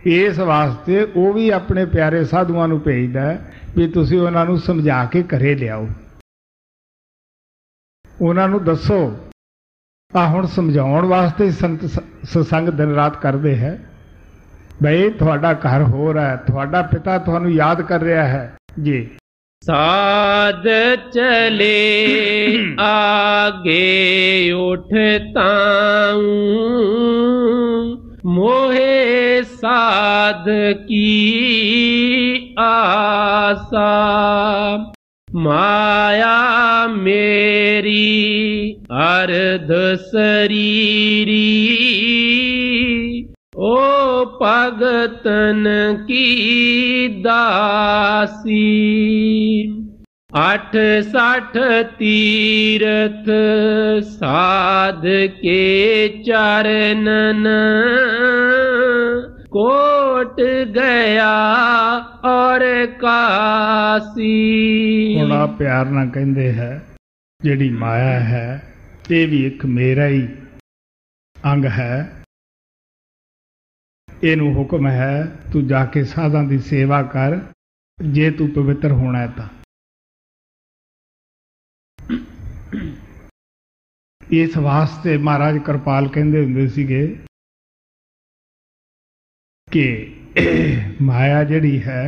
ਇਸ ਵਾਸਤੇ ਉਹ ਵੀ ਆਪਣੇ ਪਿਆਰੇ ਸਾਧੂਆਂ ਨੂੰ ਭੇਜਦਾ ਵੀ ਤੁਸੀਂ ਉਹਨਾਂ ਨੂੰ ਸਮਝਾ ਕੇ ਘਰੇ ਲਿਆਓ, ਉਹਨਾਂ ਨੂੰ ਦੱਸੋ। ਆ ਹੁਣ ਸਮਝਾਉਣ ਵਾਸਤੇ ਸੰਤ ਸਤਸੰਗ ਦਿਨ ਰਾਤ ਕਰਦੇ ਹੈ। ਬਈ ਤੁਹਾਡਾ ਘਰ ਹੋ ਰਿਹਾ ਹੈ, ਤੁਹਾਡਾ ਪਿਤਾ ਤੁਹਾਨੂੰ ਯਾਦ ਕਰ ਰਿਹਾ ਹੈ ਜੀ। ਸਾਧ ਚਲੇ ਆਗੇ ਉਠਤਾ ਮੋहे साध की आसा माया मेरी अर्ध शरीरी ओ भगतन की दासी 68 तीरथ साध के चरणन कोट गया और काशी। ਹੁਣ ਆ ਪਿਆਰ ਨਾਲ ਕਹਿੰਦੇ ਹੈ ਜਿਹੜੀ ਮਾਇਆ ਹੈ ਇਹ ਵੀ ਇੱਕ ਮੇਰਾ ਹੀ ਅੰਗ ਹੈ। ਇਹਨੂੰ ਹੁਕਮ ਹੈ ਤੂੰ ਜਾ ਕੇ ਸਾਧਾਂ ਦੀ ਸੇਵਾ ਕਰ, ਜੇ ਤੂੰ ਪਵਿੱਤਰ ਹੋਣਾ ਹੈ ਤਾਂ। ਇਸ ਵਾਸਤੇ ਮਹਾਰਾਜ ਕਿਰਪਾਲ ਕਹਿੰਦੇ ਹੁੰਦੇ ਸੀਗੇ ਕਿ ਮਾਇਆ ਜਿਹੜੀ ਹੈ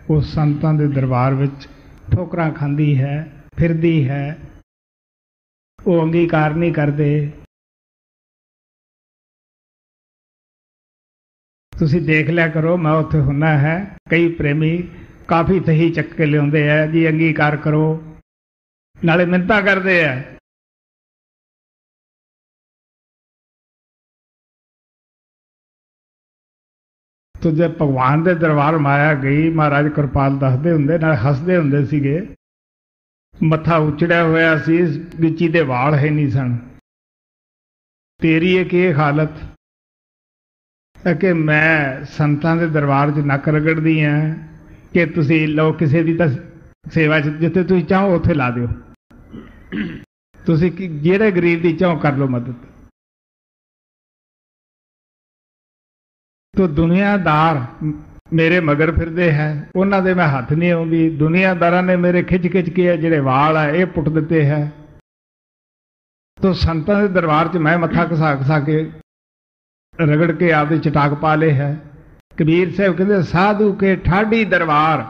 ਉਹ ਸੰਤਾਂ ਦੇ ਦਰਬਾਰ ਵਿੱਚ ਠੋਕਰਾਂ ਖਾਂਦੀ ਹੈ, ਫਿਰਦੀ ਹੈ, ਉਹ ਅੰਗੀਕਾਰ ਨਹੀਂ ਕਰਦੇ। ਤੁਸੀਂ ਦੇਖ ਲਿਆ ਕਰੋ, ਮੈਂ ਉੱਥੇ ਹੁੰਨਾ ਹੈ, ਕਈ ਪ੍ਰੇਮੀ ਕਾਫੀ ਤਹੀ ਚੱਕ ਕੇ ਲਿਆਉਂਦੇ ਆ ਜੀ, ਅੰਗੀਕਾਰ ਕਰੋ, ਨਾਲੇ ਮਿੰਨਤਾਂ ਕਰਦੇ ਆ। तो जब भगवान के दरबार माया गई, महाराज कृपाल दसदे हुंदे नाल हसदे हुंदे सीगे, मत्था उचड़िया होया सी, विची दे वाल है नहीं सन। तेरी एक ये हालत है कि मैं संतां दे दरबार च नक रगड़दी हां कि तुसीं लो किसी दी तां सेवा च जिथे तुसीं चाहो उत्थे ला दिओ, तुसीं जिहड़े गरीब दी चाहो कर लो मदद। तो दुनियादार मेरे मगर फिरदे है, उन्हां दे मैं हथ नहीं आउंदी। दुनियादारां ने मेरे खिच खिच के जिहड़े वाल है ये पुट दिते है। तो संतां दे दरबार च मैं मत्था घसा घसा के रगड़ के आपदे चटाक पा ले है। कबीर साहब कहते साधु के ठाडी दरबार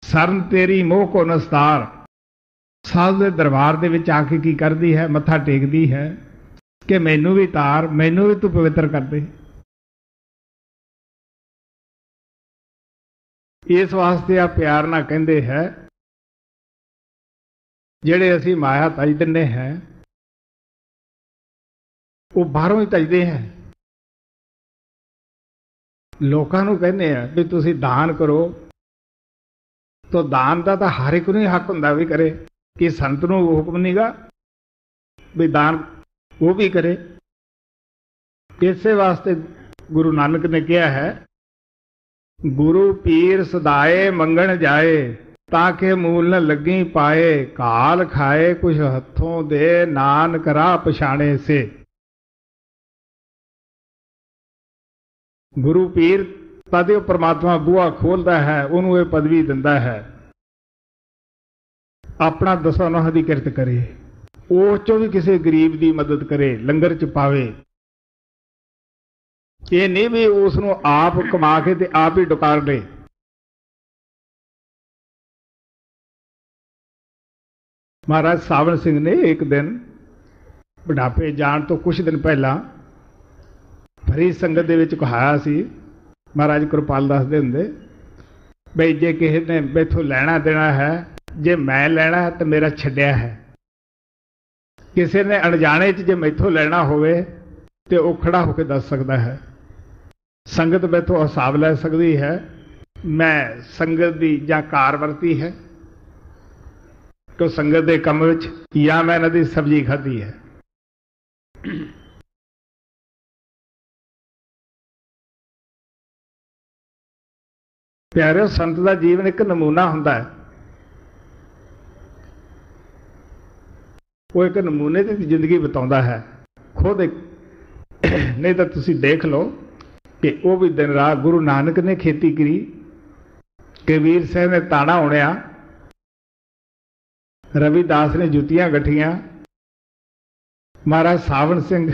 सरन तेरी मोह को नस्तार। साधु दे दरबार दे विच आके की करदी है, मत्था टेकदी है कि मैनू भी तार, मैनू भी तू पवित्र कर दे। इस वास्ते आ प्यार ना कहते हैं जेड़े असी माया तज दिने हैं वो बाहरों ही तजदे हैं। लोकां नूं कहने हैं भी तुसी दान करो, तो दान का तो हर एक नूं हक हुंदा भी करे, कि संत नूं हुक्म नहींगा भी दान वो भी करे। इसे वास्ते गुरु नानक ने कहा है गुरु पीर सदाए मंगण जाए, ताके मूल न लगी पाए। काल खाए कुछ हथों दे, नानक राह पछाणे से। गुरु पीर तद परमात्मा बूहा खोलता है, उन्होंने ये पदवी दिंदा है। अपना दसों नौह की किरत करे, उस चों भी किसी गरीब की मदद करे, लंगर च पावे। ये नहीं भी उसनों आप कमा के ते आप ही डुकार ले। महाराज सावन सिंह ने एक दिन बुढ़ापे जान तो कुछ दिन पहला फरी संगत दे विच कहाया सी। महाराज कृपाल दसदे हुंदे बई जे किसी ने मैथों लैना देना है, जे मैं लैना है तो मेरा छड्डिया है। किसी ने अनजाने च जे मैथों लैना होवे तो वह खड़ा होकर दस सकता है। संगत मैथों हिसाब लै सकती है, मैं संगत की जां कार वरती है तो संगत के कम विच, या मैं इन्हां दी सब्जी खाधी है। प्यारे संत का जीवन एक नमूना हुंदा है। वो एक नमूने की जिंदगी बिताउंदा है खुद एक। नहीं तो तुसी देख लो कि वो भी दिन रात गुरु नानक ने खेती करी, कबीर साहब ने ताना उड़िया, रविदास ने जुतियां गठियां, महाराज सावन सिंह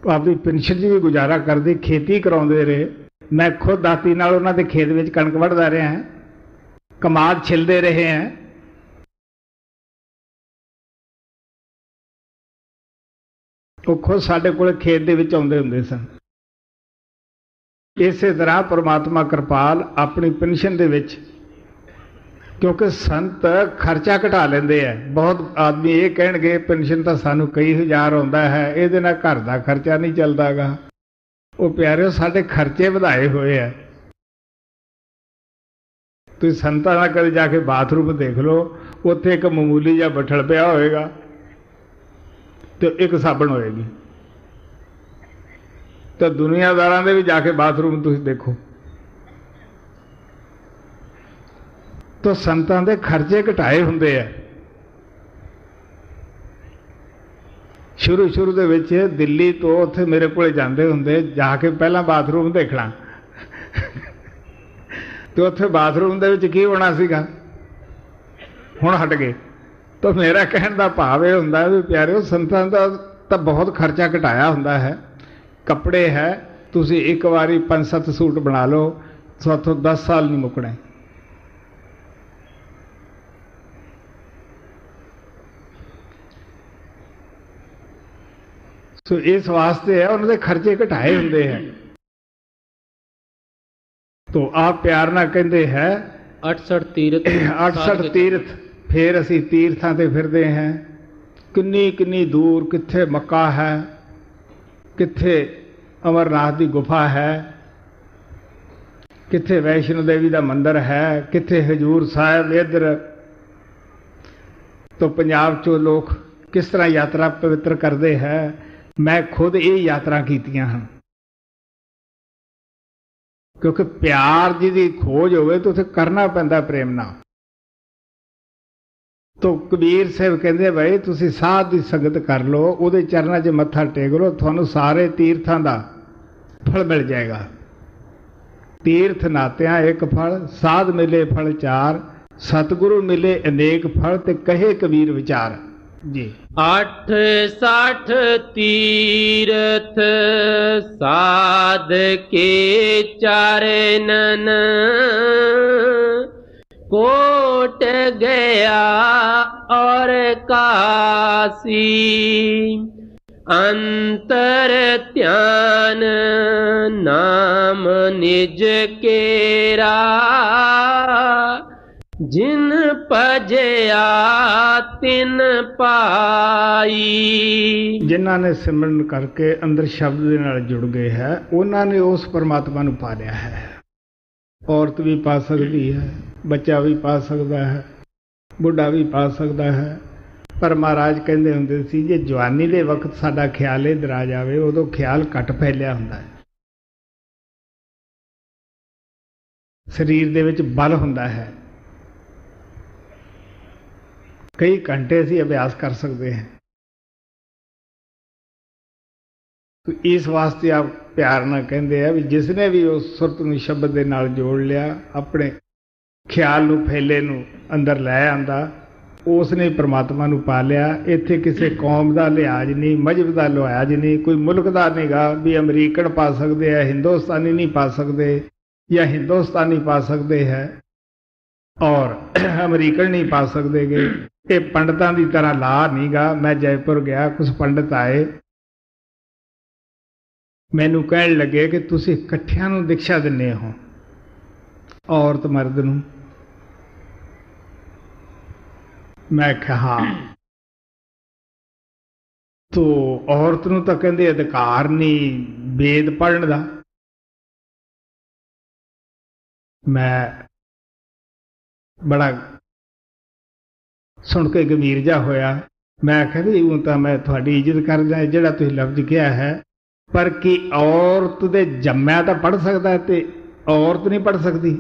अपनी पेंशन च भी गुजारा करते, खेती कराउंदे रहे। मैं खुद दाती नाल उन्हां दे खेत विच कणक वढ़दा रहा हैं, कमाद छिलदे रहे हैं। वो खुद साडे कोल खेत दे विच आउंदे हुंदे सन। इसे तरह परमात्मा कृपाल अपनी पेंशन दे विच, क्योंकि संत खर्चा घटा लेंदे है। बहुत आदमी ये कहणगे पेंशन तो सानू कई हज़ार आउंदा है, इहदे नाल घर दा खर्चा नहीं चलदागा। वो प्यारे साडे खर्चे वधाए हुए है। तुसीं संतां दा कदे जाके बाथरूम देख लो, उत्थे एक मामूली जिहा बठल पिया होएगा तो एक साबण होएगी। तो दुनियादारां दे भी जाके बाथरूम तुसीं देखो तो संतां दे खर्चे घटाए हुंदे आ। शुरू शुरू दे विच दिल्ली तो उत्थे मेरे कोले जांदे हुंदे, जाके पहला बाथरूम देखना तो उत्थे बाथरूम दे विच की होना सीगा, हुण हट गए। तो मेरा कहण दा भाव यह हुंदा भी प्यारिओ संतां दा तां बहुत खर्चा घटाया हुंदा है। कपड़े है तुसी एक बारी 5-7 सूट बना लो, साथों 10 साल नहीं मुकने। तो इस वास्ते है उन्होंने खर्चे घटाए हुंदे हैं। तो आप प्यार ना कहते हैं 68 तीर्थ, फिर असी तीर्थां ते फिरदे हैं। किन्नी किन्नी दूर, कित्थे मक्का है, कित्थे अमरनाथ की गुफा है, कित्थे वैष्णो देवी का मंदिर है, कित्थे हजूर साहब। इधर तो पंजाब चो लोग किस तरह यात्रा पवित्र करते हैं। मैं खुद ये यात्रा कीतियां हैं, क्योंकि प्यार जी की खोज होवे तो उसे करना पैंदा प्रेम नाल। तो कबीर साहब कहते भाई तुसी साध की संगत कर लो, उहदे चरणों 'च मत्था टेक लो, तुहानूं सारे तीर्थां दा फल मिल जाएगा। तीर्थ नात्या एक फल, साध मिले फल चार, सतगुरु मिले अनेक फल, ते कहे कबीर विचार। जी। 68 तीर्थ साध के चरणन, कोट गया और काशी, अंतर ध्यान नाम निज केरा, जिन भजया तिन पाई। जिन्हां ने सिमरन करके अंदर शब्द दे नाल जुड़ गए है, उन्हां ने उस परमात्मा नूं पा लिया है। औरत भी पा सकती है, बच्चा भी पा सकता है, बुढ़ा भी पा सकता है। पर महाराज कहते हुंदे सी, जे जवानी दे वक्त साडा ख्याल इधर आ जावे, उदों ख्याल घट फैलिया हुंदा है, शरीर दे विच बल हुंदा है, कई घंटे असीं अभ्यास कर सकते हैं। तो इस वास्ते आप प्यार नाल कहंदे हैं भी जिसने भी उस सुरत नूं शब्द दे नाल जोड़ लिया, अपने ख्याल नूं फैले नूं अंदर लै आंदा, उसने परमात्मा नूं पा लिया। इत्थे किसी कौम का लिहाज नहीं, मजहब का लिहाज नहीं, कोई मुल्क का नहीं गा भी अमरीकन पा सकते हैं, हिंदुस्तानी नहीं पा सकते, या हिंदुस्तानी पा सकते हैं और अमरीकन नहीं पा सकते गे। ये पंडितां की तरह ला नहीं गा। मैं जयपुर गया, कुछ पंडित आए, मैनू कहन लगे कि तुसीं इकट्ठियां नूं दीक्षा दिंदे हो, औरत मर्द नूं। मैं कहा हाँ। तो औरत नूं तां कहंदे अधिकार नहीं वेद पढ़न दा। मैं बड़ा सुन के गंभीर जा होया। मैं आख्या भी हूँ तो मैं थोड़ी इज्जत करदा, जिहड़ा तुसीं लफ्ज किया है, पर कि औरत दे जम्मिया तो पढ़ सकता है ते औरत नहीं पढ़ सकती?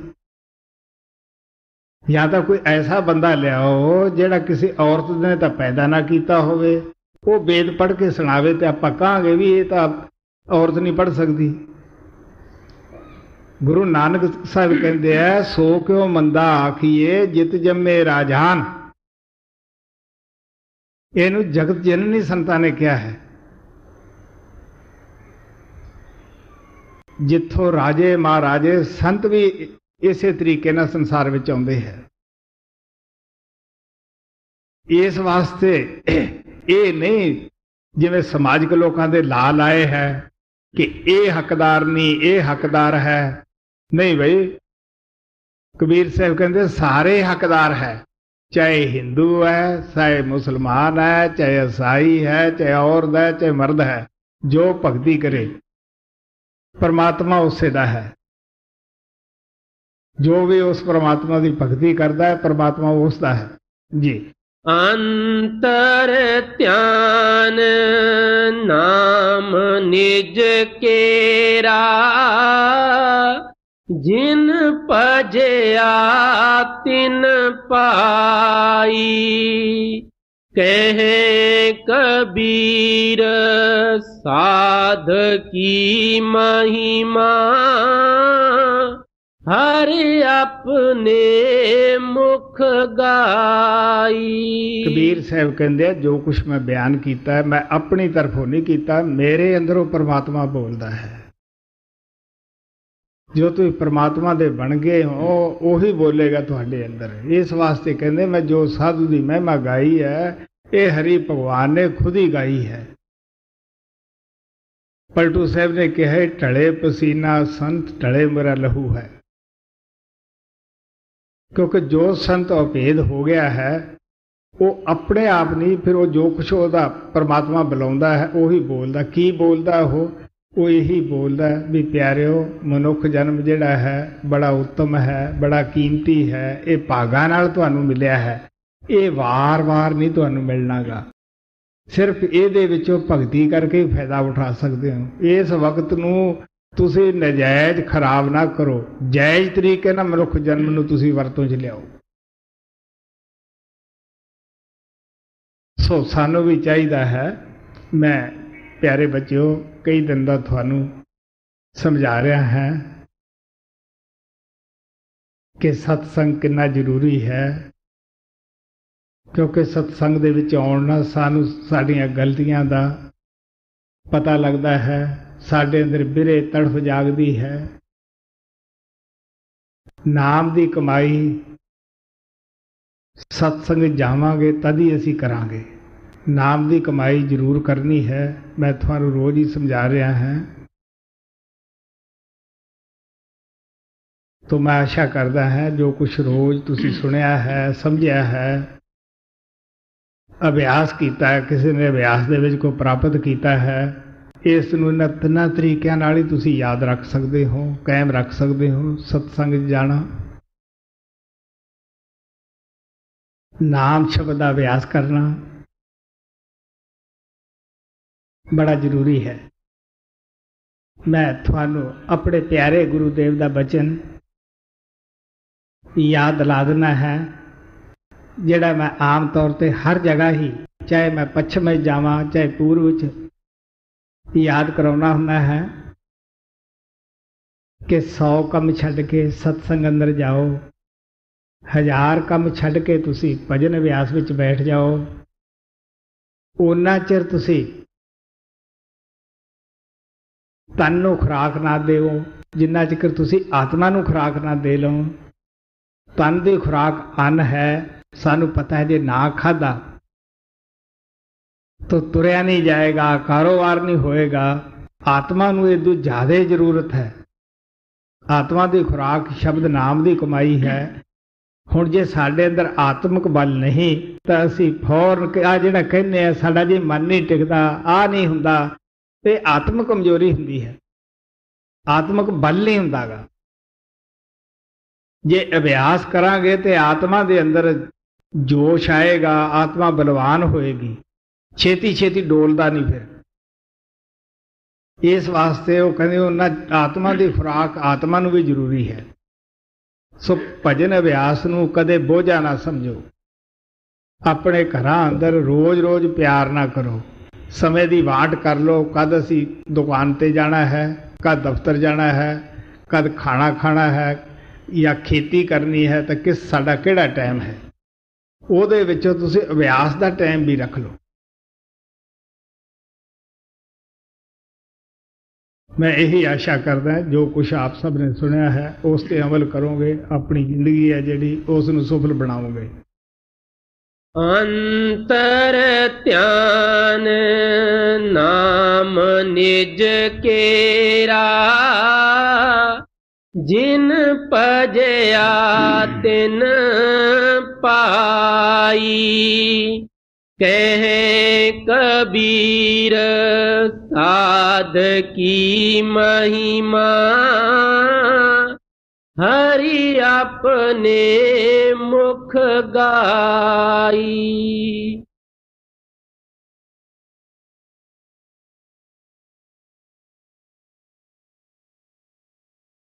या तो कोई ऐसा बंदा लियाओ जिहड़ा किसी औरत ने तो पैदा ना किया होवे, वो वेद पढ़ के सुनावे तो आपां कहांगे भी ये तो औरत नहीं पढ़ सकती। गुरु नानक साहब कहते हैं, सो क्यों मंदा आखिए जित जम्मे राजान। इनू जगत जननी संतां ने क्या है, जिथों राजे महाराजे संत भी इसे तरीके नाल संसार विच आउंदे है। इस वास्ते ये नहीं जिवें समाजिक लोगों के ला लाए है कि ये हकदार नहीं, ये हकदार है। नहीं भाई, कबीर साहब कहते सारे हकदार है, चाहे हिंदू है, चाहे मुसलमान है, चाहे ईसाई है, चाहे औरत है, चाहे मर्द है, जो भगती करे परमात्मा उसे दा है। जो भी उस परमात्मा की भगती करता है, परमात्मा उसका है। जी। अंतर ध्यान नाम निज केरा, जिन भजया तिन पाई। कहे कबीर साध की महिमा, हर अपने मुख गाई। कबीर साहब कहते जो कुछ मैं बयान किया है मैं अपनी तरफों नहीं किया, मेरे अंदरों परमात्मा बोलता है। जो तुम परमात्मा दे बन गए हो उही बोलेगा तुहाडे अंदर। इस वास्ते कहते मैं जो साधु की महिमा गाई है, ये हरि भगवान ने खुद ही गाई है। पलटू साहब ने कहा, टले पसीना संत टले मेरा लहू है। क्योंकि जो संत अभेद हो गया है वो अपने आप नहीं, फिर वो जो कुछ वह परमात्मा बुलाता है वही बोलता। की बोलता वो यही बोलता भी प्यारिओ, मनुख जन्म जिहड़ा है बड़ा उत्तम है, बड़ा कीमती है, ये भागां नाल तुहानूं मिलिया है, ये वार वार नहीं तुहानूं मिलना गा। सिर्फ ये विचों भगती करके ही फायदा उठा सकते हो। इस वक्त नूं तुसीं नजायज खराब ना करो, जायज तरीके नाल मनुख जन्म नूं तुसीं वरतों च लियाओ। सो सानूं भी चाहिदा है, मैं प्यारे बच्चों कई दिन दा तुहानूं समझा रहा है कि सत्संग कितना जरूरी है, क्योंकि सत्संग दे विच आउण नाल सानूं साडीआं गलतियां दा पता लगदा है, साडे अंदर बिरे तड़फ जागदी है। नाम दी कमाई सत्संग जावांगे तद ही असीं करांगे। नाम दी कमाई जरूर करनी है। मैं तुहानूं रोज़ ही समझा रहा है। तो मैं आशा करता है जो कुछ रोज़ तुसीं सुनिया है, समझिया है, अभ्यास किया है, किसी ने अभ्यास दे विच कोई प्राप्त किया है, इस नूं इन्हां तिन्नां तरीकिਆਂ नाल ही तुसीं याद रख सकते हो, कायम रख सकते हो। सत्संग जाना, नाम शब्द का अभ्यास करना बड़ा जरूरी है। मैं तुहानूं अपने प्यारे गुरुदेव का वचन याद दिला देना है, जिहड़ा मैं आम तौर पर हर जगह ही, चाहे मैं पश्चिम में जावां चाहे पूर्व च, याद करवाना हुंदा है कि 100 कम छड्ड के सत्संग अंदर जाओ, 1000 कम छड्ड के तुसी भजन अभ्यास विच बैठ जाओ। उन्ना चिर तुसी तन नूं खुराक ना देवो जिन्ना चिर तुसी आत्मा नूं खुराक ना दे लो। तन दी खुराक अन्न है, सानू पता है, जे ना खाधा तो तुरया नहीं जाएगा, कारोबार नहीं होएगा। आत्मा नूं इदू ज़्यादा जरूरत है। आत्मा की खुराक शब्द नाम की कमाई है। हुण जे साडे अंदर आत्मक बल नहीं तो असीं फौरन आ जिहड़ा कहने आ साडा जे मन नहीं टिकदा, आ नहीं हुंदा, ते आत्मक कमजोरी हुंदी है, आत्मक बल नहीं हुंदा गा। जे अभ्यास करांगे तो आत्मा दे अंदर जोश आएगा, आत्मा बलवान होएगी, छेती छेती डोलदा नहीं। फिर इस वास्ते वो कहते उन्हां आत्मा की खुराक आत्मा नूं भी जरूरी है। सो भजन अभ्यास नूं कदे बोझा ना समझो। अपने घरां अंदर रोज़ रोज़ प्यार ना करो। समय की वाट कर लो, कद असी दुकान ते जाना है, कद दफ्तर जाना है, कद खाना खाना है या खेती करनी है, तो किस साडा किहड़ा टाइम है, उहदे विचों तुसीं अभ्यास का टाइम भी रख लो। मैं यही आशा करदा जो कुछ आप सब ने सुनिया है उस पर अमल करोगे, अपनी जिंदगी है जिहड़ी उस नूं सफल बनाओगे। अंतर ध्यान नाम निज केरा, जिन पजया तिन पाई। कहे कबीर साध की महिमा, हरि अपने मुख गाई।